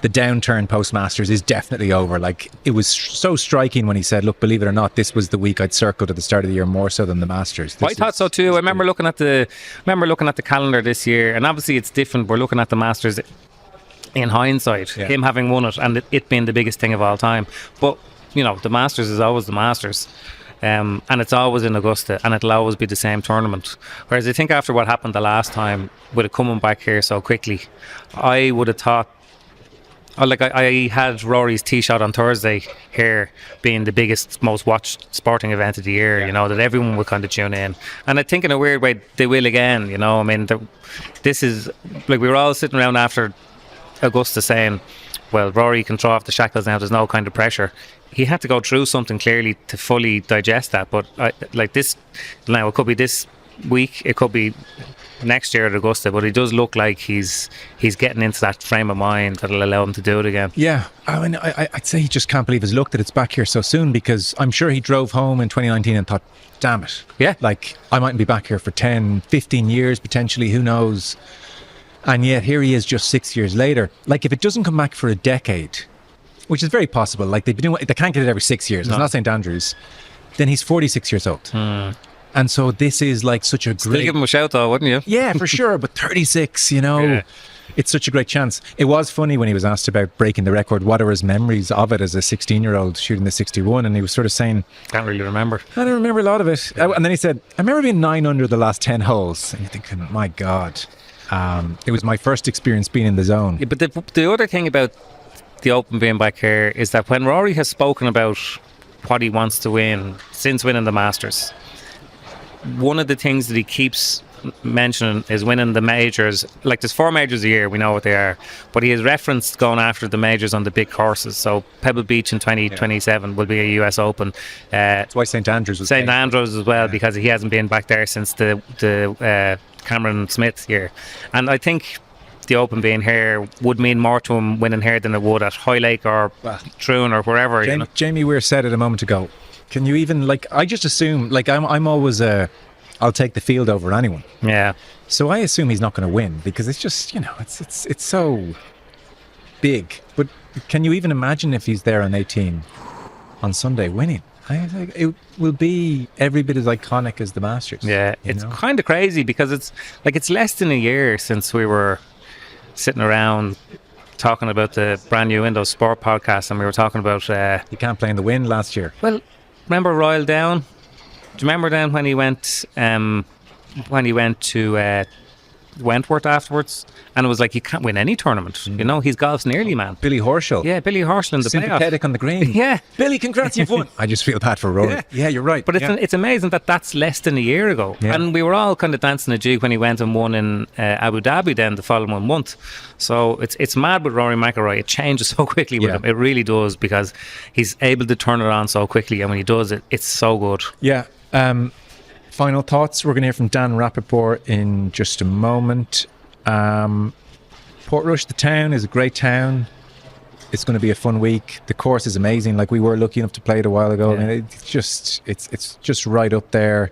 B: downturn post-Masters is definitely over. It was so striking when he said, look, believe it or not, this was the week I'd circled at the start of the year more so than the Masters.
H: I thought so too. I remember looking at the calendar this year, and obviously it's different. We're looking at the Masters in hindsight, him having won it and it being the biggest thing of all time. But, the Masters is always the Masters. And it's always in Augusta, and it'll always be the same tournament. Whereas I think after what happened the last time, with it coming back here so quickly, I would have thought, I had Rory's tee shot on Thursday here being the biggest, most watched sporting event of the year, that everyone would kind of tune in. And I think in a weird way they will again, this is, we were all sitting around after Augusta saying, well, Rory can throw off the shackles now, there's no kind of pressure. He had to go through something clearly to fully digest that. But this, now it could be this week, it could be next year at Augusta, but it does look like he's getting into that frame of mind that'll allow him to do it again. Yeah, I'd say he just can't believe his luck that it's back here so soon, because I'm sure he drove home in 2019 and thought, damn it. Yeah. I mightn't be back here for 10, 15 years potentially, who knows. And yet here he is just 6 years later. If it doesn't come back for a decade, which is very possible, they've been doing, they can't get it every 6 years. No. It's not St. Andrews. Then he's 46 years old. And so this is such a great... Still give him a shout though, wouldn't you?
B: Yeah, for sure. But 36, it's such a great chance. It was funny when he was asked about breaking the record, what are his memories of it as a 16-year-old shooting the 61? And he was sort of saying...
H: Can't really remember.
B: I don't remember a lot of it. And then he said, I remember being 9 under the last 10 holes. And you're thinking, my God. It was my first experience being in the zone.
H: Yeah, but the other thing about the Open being back here is that when Rory has spoken about what he wants to win since winning the Masters, one of the things that he keeps mentioning is winning the majors. There's 4 majors a year, we know what they are, but he has referenced going after the majors on the big courses. So Pebble Beach in 2027 will be a US Open.
B: That's why St. Andrews was
H: St. Andrews as well, because he hasn't been back there since the Cameron Smith year. And I think the Open being here would mean more to him winning here than it would at High Lake or Troon or wherever.
B: Jamie Weir said it a moment ago. Can you even, I just assume, I'm always I'll take the field over anyone.
H: Yeah.
B: So I assume he's not going to win, because it's just, it's so big. But can you even imagine if he's there on 18 on Sunday winning? It will be every bit as iconic as the Masters.
H: Yeah, it's kind of crazy, because it's less than a year since we were sitting around talking about the brand new Windows Sport podcast, and we were talking about...
B: you can't play in the wind last year.
H: Well, remember Royal Down? Do you remember then when he went to Wentworth afterwards, and it was like, you can't win any tournament. You know, he's golf's nearly man.
B: Billy Horschel.
H: Yeah, Billy Horschel in the playoff.
B: Sympathetic on the green.
H: Yeah.
B: Billy, congrats, you've won. I just feel bad for Rory. Yeah, you're right.
H: But it's amazing that that's less than a year ago.
B: Yeah.
H: And we were all kind of dancing a jig when he went and won in Abu Dhabi then the following month. So it's mad with Rory McIlroy. It changes so quickly with him. It really does, because he's able to turn it on so quickly. And when he does it, it's so good.
B: Yeah. Final thoughts. We're going to hear from Dan Rapaport in just a moment. Portrush, the town, is a great town. It's going to be a fun week. The course is amazing. Like, we were lucky enough to play it a while ago.
H: Yeah.
B: I mean, it's just right up there.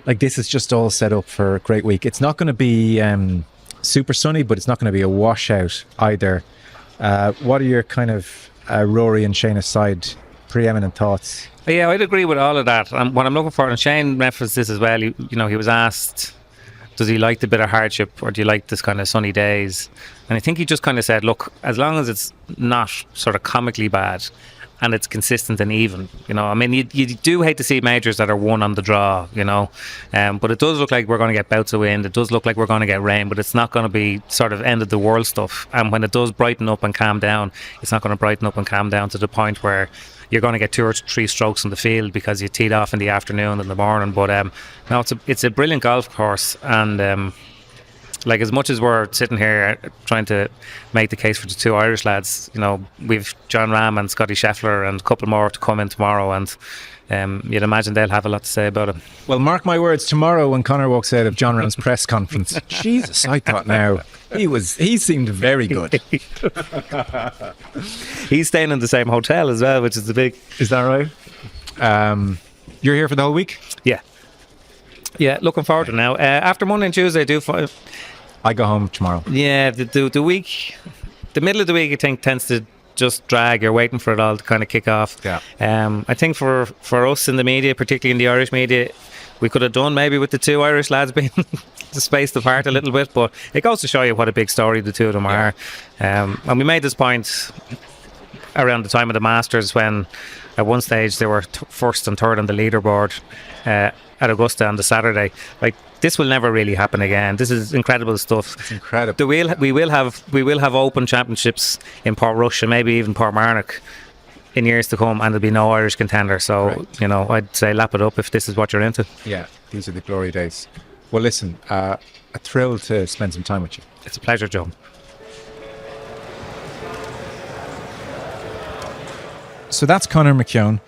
B: Like, this is just all set up for a great week. It's not going to be super sunny, but it's not going to be a washout either. What are your kind of Rory and Shane aside preeminent thoughts?
H: Yeah, I'd agree with all of that. And what I'm looking for, and Shane referenced this as well, you know, he was asked, does he like the bit of hardship, or do you like this kind of sunny days? And I think he just kind of said, look, as long as it's not sort of comically bad and it's consistent and even, you know. I mean, you do hate to see majors that are won on the draw, you know, but it does look like we're going to get bouts of wind. It does look like we're going to get rain, but it's not going to be sort of end of the world stuff. And when it does brighten up and calm down, it's not going to brighten up and calm down to the point where you're going to get 2 or 3 strokes in the field because you teed off in the afternoon and the morning. But no, it's a brilliant golf course, and like, as much as we're sitting here trying to make the case for the 2 Irish lads, you know, we've John Ram and Scotty Scheffler and a couple more to come in tomorrow, and you'd imagine they'll have a lot to say about it.
B: Well, mark my words, tomorrow when Conor walks out of John Ram's press conference, Jesus, I thought now, he seemed very good.
H: He's staying in the same hotel as well, which is the big...
B: Is that right? You're here for the whole week?
H: Yeah, looking forward to it now. After Monday and Tuesday,
B: I go home tomorrow.
H: Yeah, the week, the middle of the week, I think, tends to just drag. You're waiting for it all to kind of kick off.
B: Yeah.
H: I think for us in the media, particularly in the Irish media, we could have done maybe with the 2 Irish lads being spaced apart a little bit, but it goes to show you what a big story the 2 of them are. And we made this point around the time of the Masters, when at one stage they were first and third on the leaderboard at Augusta on the Saturday. Like, this will never really happen again. This is incredible stuff.
B: It's incredible.
H: We will have open championships in Portrush and maybe even Portmarnock in years to come, and there'll be no Irish contender. So, you know, I'd say lap it up if this is what you're into.
B: Yeah, these are the glory days. Well, listen, a thrill to spend some time with you.
H: It's a pleasure, Joe.
B: So that's Conor McKeon.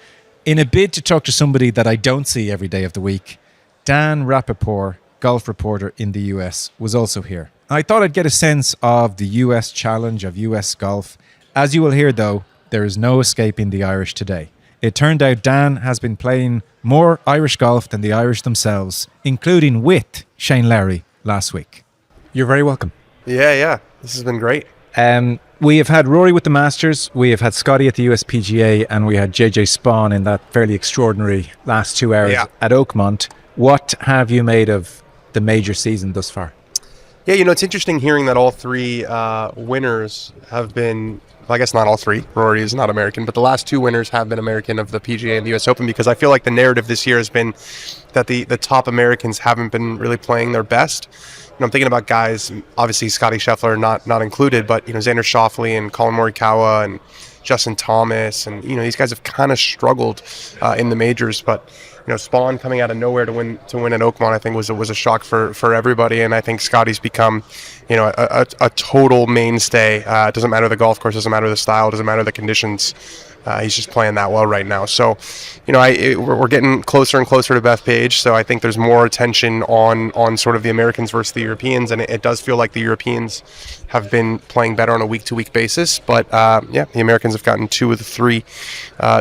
B: In a bid to talk to somebody that I don't see every day of the week, Dan Rapaport, golf reporter in the US, was also here. I thought I'd get a sense of the US challenge, of US golf. As you will hear, though, there is no escaping the Irish today. It turned out Dan has been playing more Irish golf than the Irish themselves, including with Shane Lowry last week. You're very welcome.
I: Yeah. This has been great.
B: We have had Rory with the Masters, we have had Scotty at the USPGA, and we had JJ Spawn in that fairly extraordinary last 2 hours at Oakmont. What have you made of the major season thus far?
I: Yeah, you know, it's interesting hearing that all 3 winners have been, well, I guess not all 3. Rory is not American, but the last 2 winners have been American of the PGA and the US Open, because I feel like the narrative this year has been that the top Americans haven't been really playing their best. You know, I'm thinking about guys, obviously Scotty Scheffler not included, but, you know, Xander Schauffele and Colin Morikawa and Justin Thomas, and, you know, these guys have kind of struggled in the majors. But, you know, Spawn coming out of nowhere to win at Oakmont, I think was a shock for everybody. And I think Scotty's become, you know, a total mainstay. It doesn't matter the golf course, doesn't matter the style, doesn't matter the conditions. He's just playing that well right now. So, you know, we're getting closer and closer to Bethpage. So I think there's more attention on sort of the Americans versus the Europeans, and it does feel like the Europeans have been playing better on a week-to-week basis. But the Americans have gotten 2 of the 3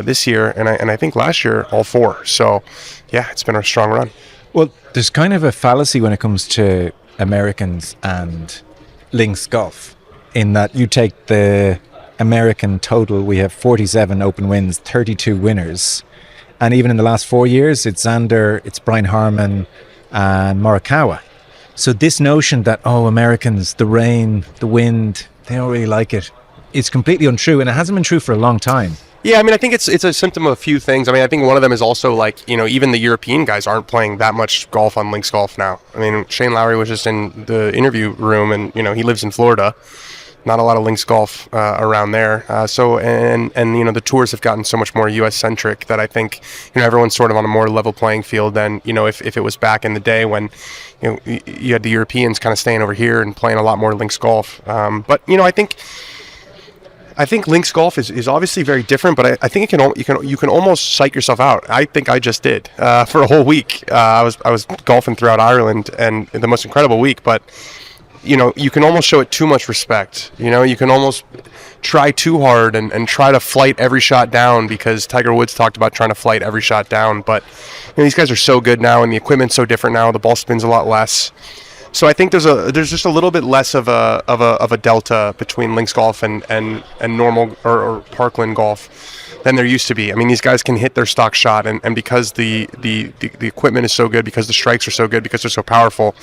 I: this year, and I think last year all 4. So yeah, it's been a strong run.
B: Well, there's kind of a fallacy when it comes to Americans and links golf, in that you take the American total, we have 47 open wins, 32 winners, and even in the last 4 years, it's Xander, it's Brian Harman and Morikawa. So this notion that, Americans, the rain, the wind, they don't really like it, is completely untrue, and it hasn't been true for a long time.
I: Yeah, I mean, I think it's a symptom of a few things. I mean, I think one of them is also like, even the European guys aren't playing that much golf on links golf now. I mean, Shane Lowry was just in the interview room, and he lives in Florida. Not a lot of links golf around there. So the tours have gotten so much more U.S. centric that I think everyone's sort of on a more level playing field than if it was back in the day when you had the Europeans kind of staying over here and playing a lot more links golf. But I think links golf is obviously very different, but I think you can almost psych yourself out. I think I just did for a whole week. I was golfing throughout Ireland, and the most incredible week. But you can almost show it too much respect. You can almost try too hard and try to flight every shot down, because Tiger Woods talked about trying to flight every shot down. But these guys are so good now, and the equipment's so different now. The ball spins a lot less. So I think there's just a little bit less of a delta between links golf and normal or parkland golf than there used to be. I mean, these guys can hit their stock shot, and because the equipment is so good, because the strikes are so good, because they're so powerful,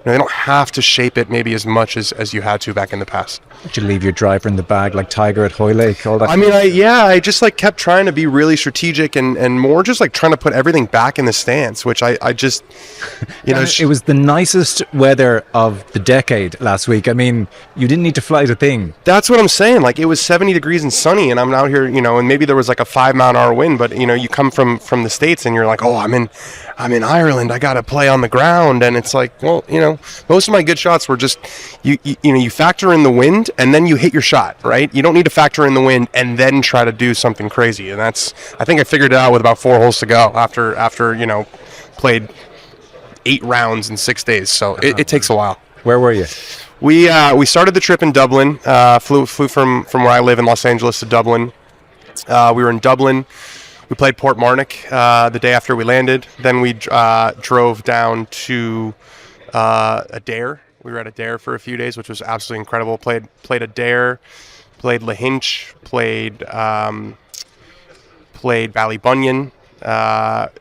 I: they don't have to shape it maybe as much as you had to back in the past.
B: Did you leave your driver in the bag like Tiger at Hoylake? All that.
I: I mean, I just kept trying to be really strategic and more just trying to put everything back in the stance, which I just,
B: It was the nicest weather of the decade last week. I mean, you didn't need to fly the thing.
I: That's what I'm saying. It was 70 degrees and sunny, and I'm out here, and maybe there was a 5-mile-an-hour wind, but you come from the States and you're like, oh, I'm in Ireland, I got to play on the ground. And it's like, well, most of my good shots were just, you factor in the wind and then you hit your shot, right? You don't need to factor in the wind and then try to do something crazy. And I think I figured it out with about 4 holes to go after played 8 rounds in 6 days. So it takes a while.
B: Where were you?
I: We started the trip in Dublin, flew from where I live in Los Angeles to Dublin. We were in Dublin. We played Portmarnock the day after we landed. Then we drove down to Adair. We were at Adair for a few days, which was absolutely incredible. Played Adair, played Lahinch, played Ballybunion.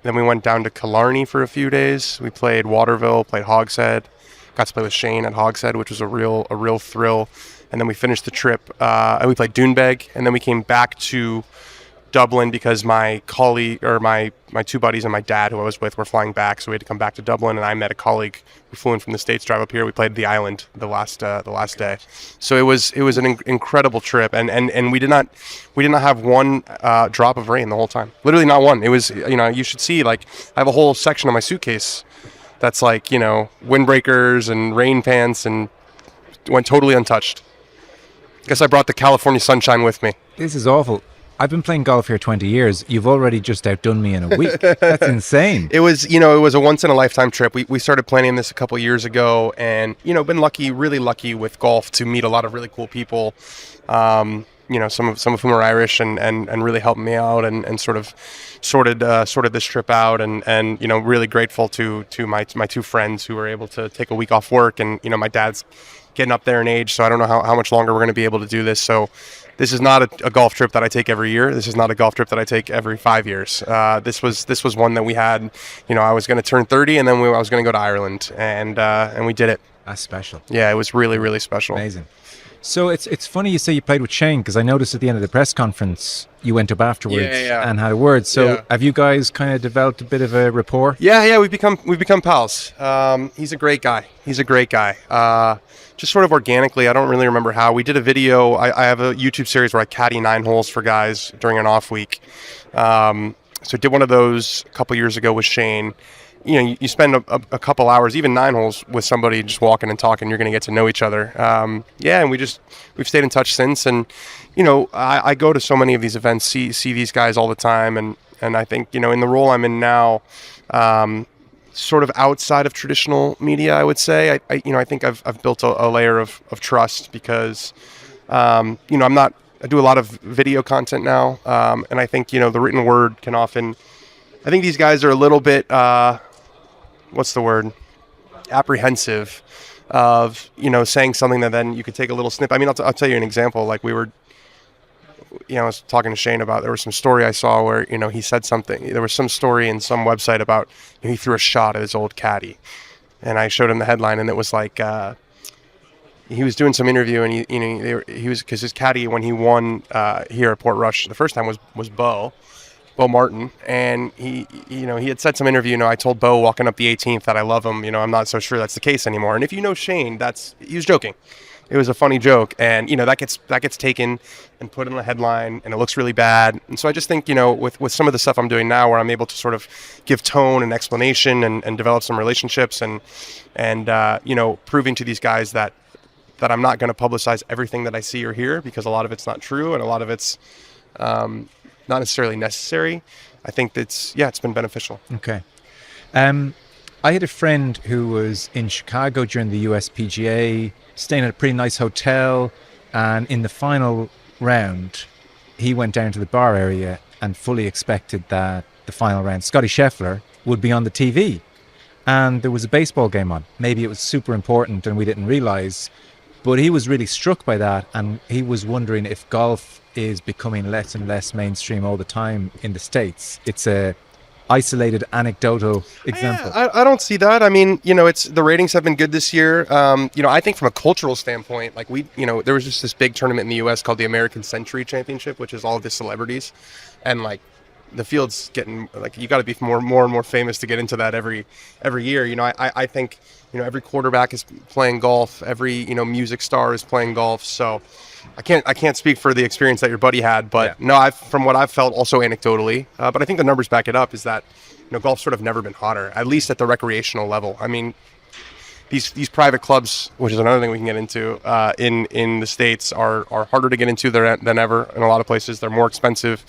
I: Then we went down to Killarney for a few days. We played Waterville, played Hogshead. Got to play with Shane at Hogshead, which was a real thrill. And then we finished the trip, and we played Doonbeg. And then we came back to Dublin because my colleague, or my 2 buddies and my dad, who I was with, were flying back, so we had to come back to Dublin. And I met a colleague who flew in from the States, drive up here. We played the island the last day. So it was an incredible trip, and we did not have one drop of rain the whole time. Literally not one. It was, you should see, I have a whole section of my suitcase that's windbreakers and rain pants, and went totally untouched. Guess I brought the California sunshine with me.
B: This is awful. I've been playing golf here 20 years. You've already just outdone me in a week. That's insane.
I: It was a once-in-a-lifetime trip. We started planning this a couple years ago, and, been really lucky with golf to meet a lot of really cool people. Some of whom are Irish and really helped me out and sort of sorted this trip out, and really grateful to my 2 friends who were able to take a week off work, and my dad's getting up there in age, so I don't know how much longer we're going to be able to do this. So this is not a golf trip that I take every year. This is not a golf trip that I take every 5 years. This was one that we had. I was going to turn 30, and then I was going to go to Ireland, and we did it.
B: That's special.
I: Yeah, it was really special.
B: Amazing. So it's funny you say you played with Shane, because I noticed at the end of the press conference you went up afterwards and had a word. So have you guys kind of developed a bit of a rapport?
I: Yeah, we've become pals. He's a great guy. Just sort of organically, I don't really remember how. We did a video. I have a YouTube series where I caddy 9 holes for guys during an off week. So I did one of those a couple years ago with Shane. You spend a couple hours, even 9 holes, with somebody just walking and talking. You're going to get to know each other. And we've stayed in touch since. And I go to so many of these events, see these guys all the time, and I think in the role I'm in now, sort of outside of traditional media, I would say, I think I've built a layer of trust, because I do a lot of video content now, and I think the written word can often. I think these guys are a little bit, what's the word? Apprehensive of, saying something that then you could take a little snip. I mean, I'll tell you an example. We were, I was talking to Shane about, there was some story I saw where, he said something. There was some story in some website about, he threw a shot at his old caddy. And I showed him the headline, and it was like, he was doing some interview, and he was, because his caddy when he won here at Portrush the first time was Bo Martin, and he had said some interview. I told Bo walking up the 18th that I love him. I'm not so sure that's the case anymore. And if you know Shane, he was joking. It was a funny joke, and that gets taken and put in the headline, and it looks really bad. And so I just think with some of the stuff I'm doing now, where I'm able to sort of give tone and explanation and develop some relationships and proving to these guys that I'm not going to publicize everything that I see or hear, because a lot of it's not true and a lot of it's not necessarily necessary. I think it's been beneficial.
B: Okay. I had a friend who was in Chicago during the USPGA, staying at a pretty nice hotel, and in the final round, he went down to the bar area and fully expected that the final round, Scottie Scheffler, would be on the TV. And there was a baseball game on. Maybe it was super important and we didn't realize, but he was really struck by that, and he was wondering if golf is becoming less and less mainstream all the time in the States. It's a isolated anecdotal example.
I: I don't see that. I mean, it's the ratings have been good this year. I think from a cultural standpoint, like there was just this big tournament in the US called the American Century Championship, which is all of the celebrities, and like the field's getting, like, you got to be more and more famous to get into that every year. I think every quarterback is playing golf, every music star is playing golf. So I can't speak for the experience that your buddy had, but no, from what I've felt, also anecdotally, but I think the numbers back it up, is that golf's sort of never been hotter, at least at the recreational level. I mean, these private clubs, which is another thing we can get into in the States, are harder to get into than ever in a lot of places. They're more expensive.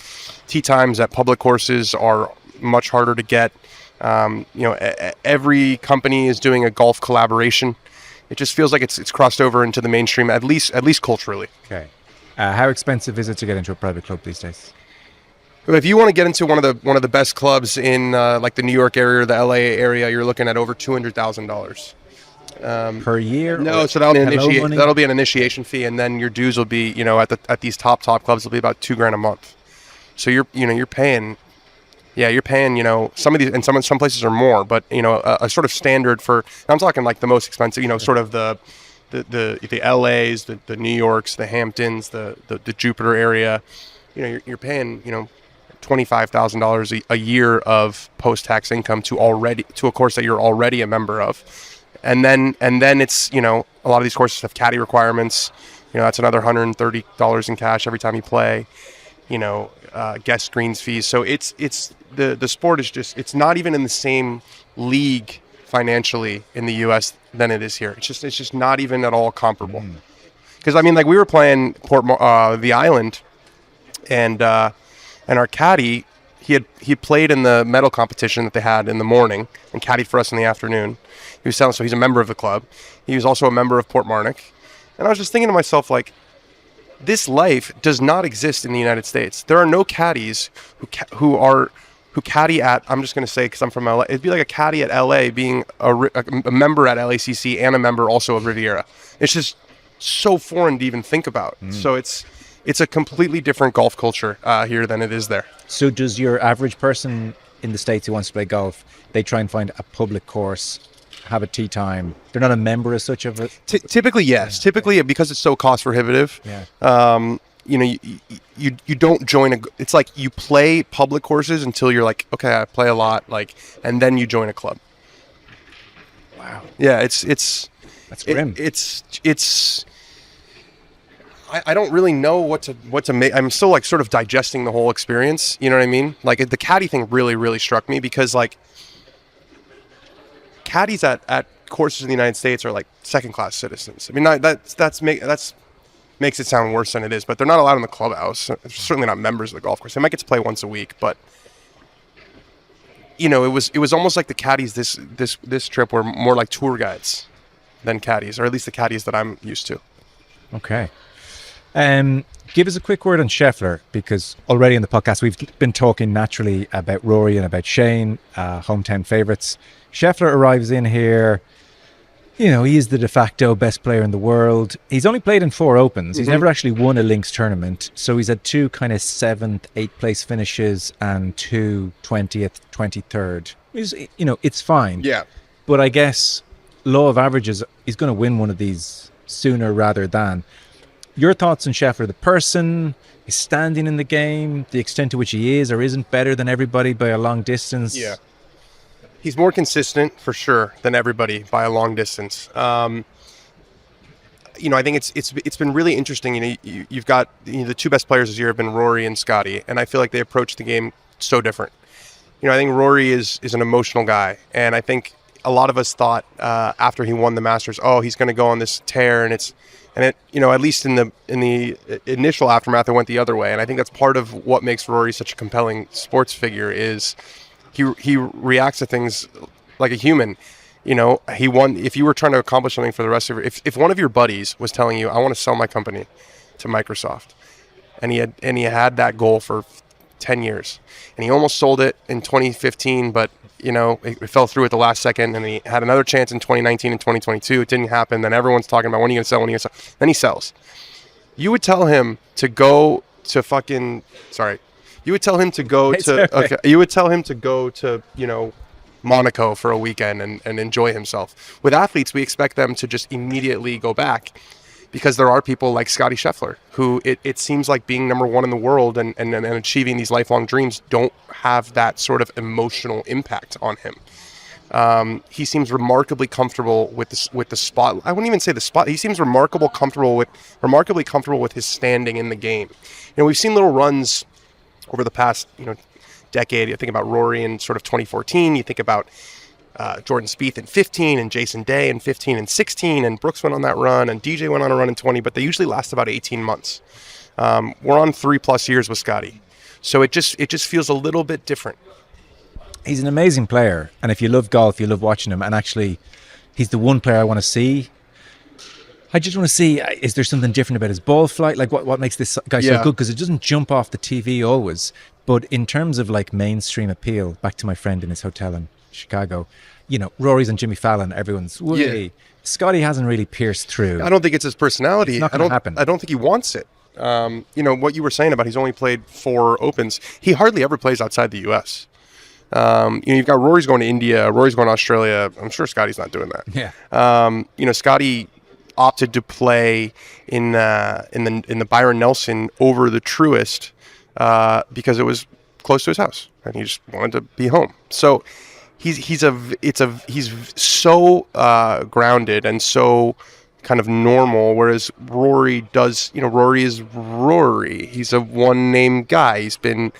I: Tee times at public courses are much harder to get. Every company is doing a golf collaboration. It just feels like it's crossed over into the mainstream, at least culturally.
B: Okay. How expensive is it to get into a private club these days?
I: If you want to get into one of the best clubs in like the New York area or the LA area, you're looking at over $200,000
B: per year.
I: No, so that'll be an initiation fee, and then your dues will be at these top clubs will be about $2,000 a month. So you're paying. Yeah, you're paying, some of these, and some places are more, but a sort of standard for, I'm talking like the most expensive, sort of the LAs, the New Yorks, the Hamptons, the Jupiter area, you're paying, $25,000 a year of post-tax income to a course that you're already a member of. And then it's, a lot of these courses have caddy requirements, that's another $130 in cash every time you play, guest greens fees. So it's the sport is just, it's not even in the same league financially in the US than it is here. It's just not even at all comparable. Because I mean, like, we were playing the Island, and our caddy, he played in the medal competition that they had in the morning and caddied for us in the afternoon. So he's a member of the club. He was also a member of Portmarnock. And I was just thinking to myself, like, this life does not exist in the United States. There are no caddies who caddy at, I'm just going to say, because I'm from LA, it'd be like a caddy at LA being a member at LACC and a member also of Riviera. It's just so foreign to even think about. So it's a completely different golf culture here than it is there.
B: So does your average person in the States who wants to play golf, they try and find a public course, have a tee time? They're not a member as such of it?
I: Typically, yes. Yeah. Typically, because it's so cost prohibitive, you don't join it's like you play public courses until you're like, okay, I play a lot, like, and then you join a club.
B: Wow.
I: Yeah, that's
B: grim.
I: I don't really know what to make. I'm still like sort of digesting the whole experience. You know what I mean? Like, the caddy thing really, really struck me, because like caddies at courses in the United States are like second-class citizens. I mean, that's makes it sound worse than it is, but they're not allowed in the clubhouse. They're certainly not members of the golf course. They might get to play once a week, but it was almost like the caddies this trip were more like tour guides than caddies, or at least the caddies that I'm used to.
B: Okay. Give us a quick word on Scheffler, because already in the podcast we've been talking naturally about Rory and about Shane, hometown favourites. Scheffler arrives in here. He is the de facto best player in the world. He's only played in 4 Opens. He's never actually won a links tournament. So he's had 2 kind of 7th, 8th place finishes and 2 20th, 23rd. It's fine.
I: Yeah.
B: But I guess law of averages, he's going to win one of these sooner rather than. Your thoughts on Scheffler, the person, his standing in the game, the extent to which he is or isn't better than everybody by a long distance?
I: Yeah. He's more consistent for sure than everybody by a long distance. I think it's been really interesting. You've got the two best players this year have been Rory and Scotty, and I feel like they approach the game so different. I think Rory is an emotional guy, and I think a lot of us thought after he won the Masters, he's going to go on this tear, and it at least in the initial aftermath, it went the other way, and I think that's part of what makes Rory such a compelling sports figure is he reacts to things like a human. He won. If you were trying to accomplish something for the rest of your, if one of your buddies was telling you, I want to sell my company to Microsoft, and he had that goal for 10 years, and he almost sold it in 2015, but it fell through at the last second, and he had another chance in 2019 and 2022. It didn't happen. Then everyone's talking about when are you going to sell, when are you going to sell. Then he sells. You would tell him to go to You would tell him to go You would tell him to go to Monaco for a weekend and enjoy himself. With athletes, we expect them to just immediately go back, because there are people like Scotty Scheffler who it seems like being number one in the world and achieving these lifelong dreams don't have that sort of emotional impact on him. He seems remarkably comfortable with the spot. I wouldn't even say the spot. He seems remarkably comfortable with his standing in the game. We've seen little runs over the past decade. You think about Rory in sort of 2014. You think about Jordan Spieth in 15 and Jason Day in 15 and 16, and Brooks went on that run and DJ went on a run in 20, but they usually last about 18 months. We're on 3+ years with Scotty, so it just feels a little bit different.
B: He's an amazing player, and if you love golf, you love watching him, and actually he's the one player I want to see. I just want to see, is there something different about his ball flight? Like what makes this guy so good? Because it doesn't jump off the TV always, but in terms of like mainstream appeal, back to my friend in his hotel in Chicago, Rory's and Jimmy Fallon, everyone's Scotty hasn't really pierced through.
I: I don't think it's his personality.
B: It's not going to happen.
I: I don't think he wants it. What you were saying about he's only played 4 Opens, he hardly ever plays outside the U.S. You've got Rory's going to India, Rory's going to Australia. I'm sure Scotty's not doing that.
B: Yeah.
I: Scotty opted to play in the Byron Nelson over the Truist because it was close to his house, and he just wanted to be home. So he's so grounded and so kind of normal, whereas Rory is Rory. He's a one-name guy. He's been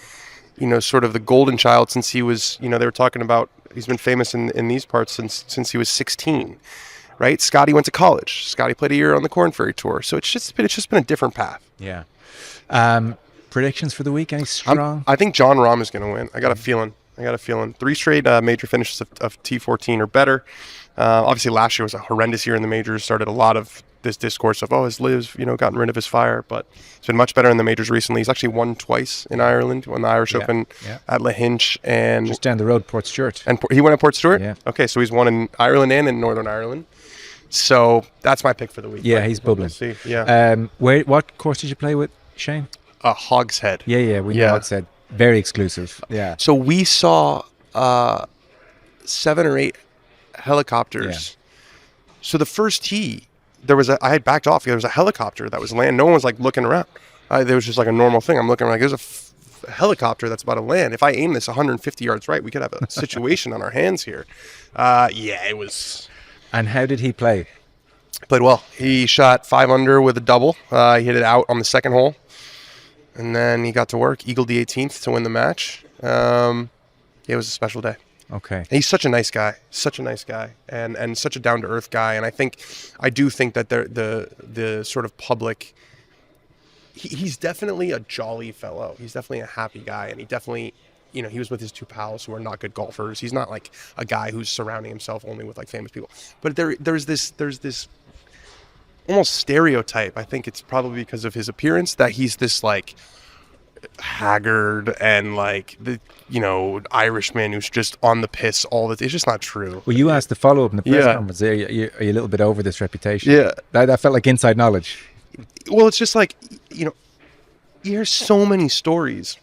I: sort of the golden child since he was, they were talking about, he's been famous in these parts since he was 16, right? Scotty went to college. Scotty played a year on the Corn Ferry Tour. So it's just been a different path.
B: Yeah. Predictions for the week? Any strong?
I: I think Jon Rahm is going to win. I got a feeling. 3 straight major finishes of T14 or better. Obviously last year was a horrendous year in the majors. Started a lot of this discourse of, has Liv, gotten rid of his fire, but it's been much better in the majors recently. He's actually won twice in Ireland, won the Irish Open at Lahinch and
B: just down the road, Port Stewart.
I: And he went at Port Stewart?
B: Yeah.
I: Okay, so he's won in Ireland and in Northern Ireland. So that's my pick for the week.
B: Yeah, he's bubbling.
I: We'll see. Yeah.
B: What course did you play with, Shane?
I: Hogshead.
B: Yeah, we know Hogshead. Very exclusive. Yeah.
I: So we saw 7 or 8 helicopters. Yeah. So the first tee, I had backed off. There was a helicopter that was landing. No one was like looking around. There was just like a normal thing. I'm looking like there's a helicopter that's about to land. If I aim this 150 yards right, we could have a situation on our hands here. It was.
B: And how did he play?
I: Played well. He shot 5 under with a double. He hit it out on the second hole, and then he got to work. Eagled the 18th to win the match. It was a special day.
B: Okay.
I: And he's such a nice guy, and such a down-to-earth guy. And I do think that the sort of public, he's definitely a jolly fellow. He's definitely a happy guy, and he definitely, he was with his 2 pals who are not good golfers. He's not like a guy who's surrounding himself only with like famous people. But there's this almost stereotype. I think it's probably because of his appearance that he's this like haggard and like the Irishman who's just on the piss all the time. It's just not true.
B: Well, you asked the follow-up in the press conference. Are you a little bit over this reputation?
I: Yeah.
B: That felt like inside knowledge.
I: Well, it's just like, you hear so many stories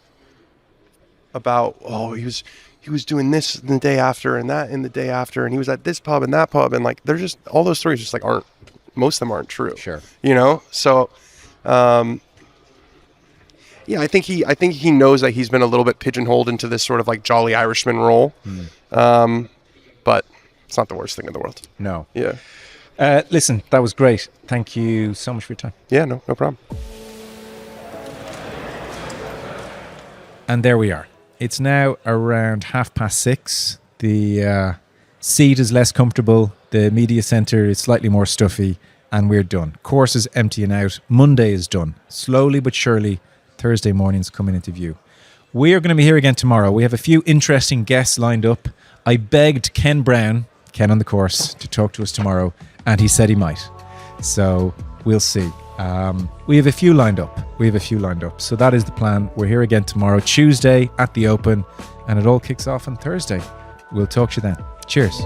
I: about, he was doing this the day after and that in the day after, and he was at this pub and that pub, and like they're just, all those stories just like aren't most of them aren't true.
B: Sure.
I: You know, so yeah, I think he knows that he's been a little bit pigeonholed into this sort of like jolly Irishman role. But it's not the worst thing in the world.
B: No.
I: Yeah.
B: Listen, that was great. Thank you so much for your time.
I: Yeah, no problem.
B: And there we are. It's now around 6:30. The seat is less comfortable. The media centre is slightly more stuffy. And we're done. Course is emptying out. Monday is done. Slowly but surely, Thursday morning's coming into view. We are going to be here again tomorrow. We have a few interesting guests lined up. I begged Ken Brown, Ken on the course, to talk to us tomorrow, and he said he might. So we'll see. We have a few lined up. So that is the plan. We're here again tomorrow, Tuesday at the Open, and it all kicks off on Thursday. We'll talk to you then. Cheers.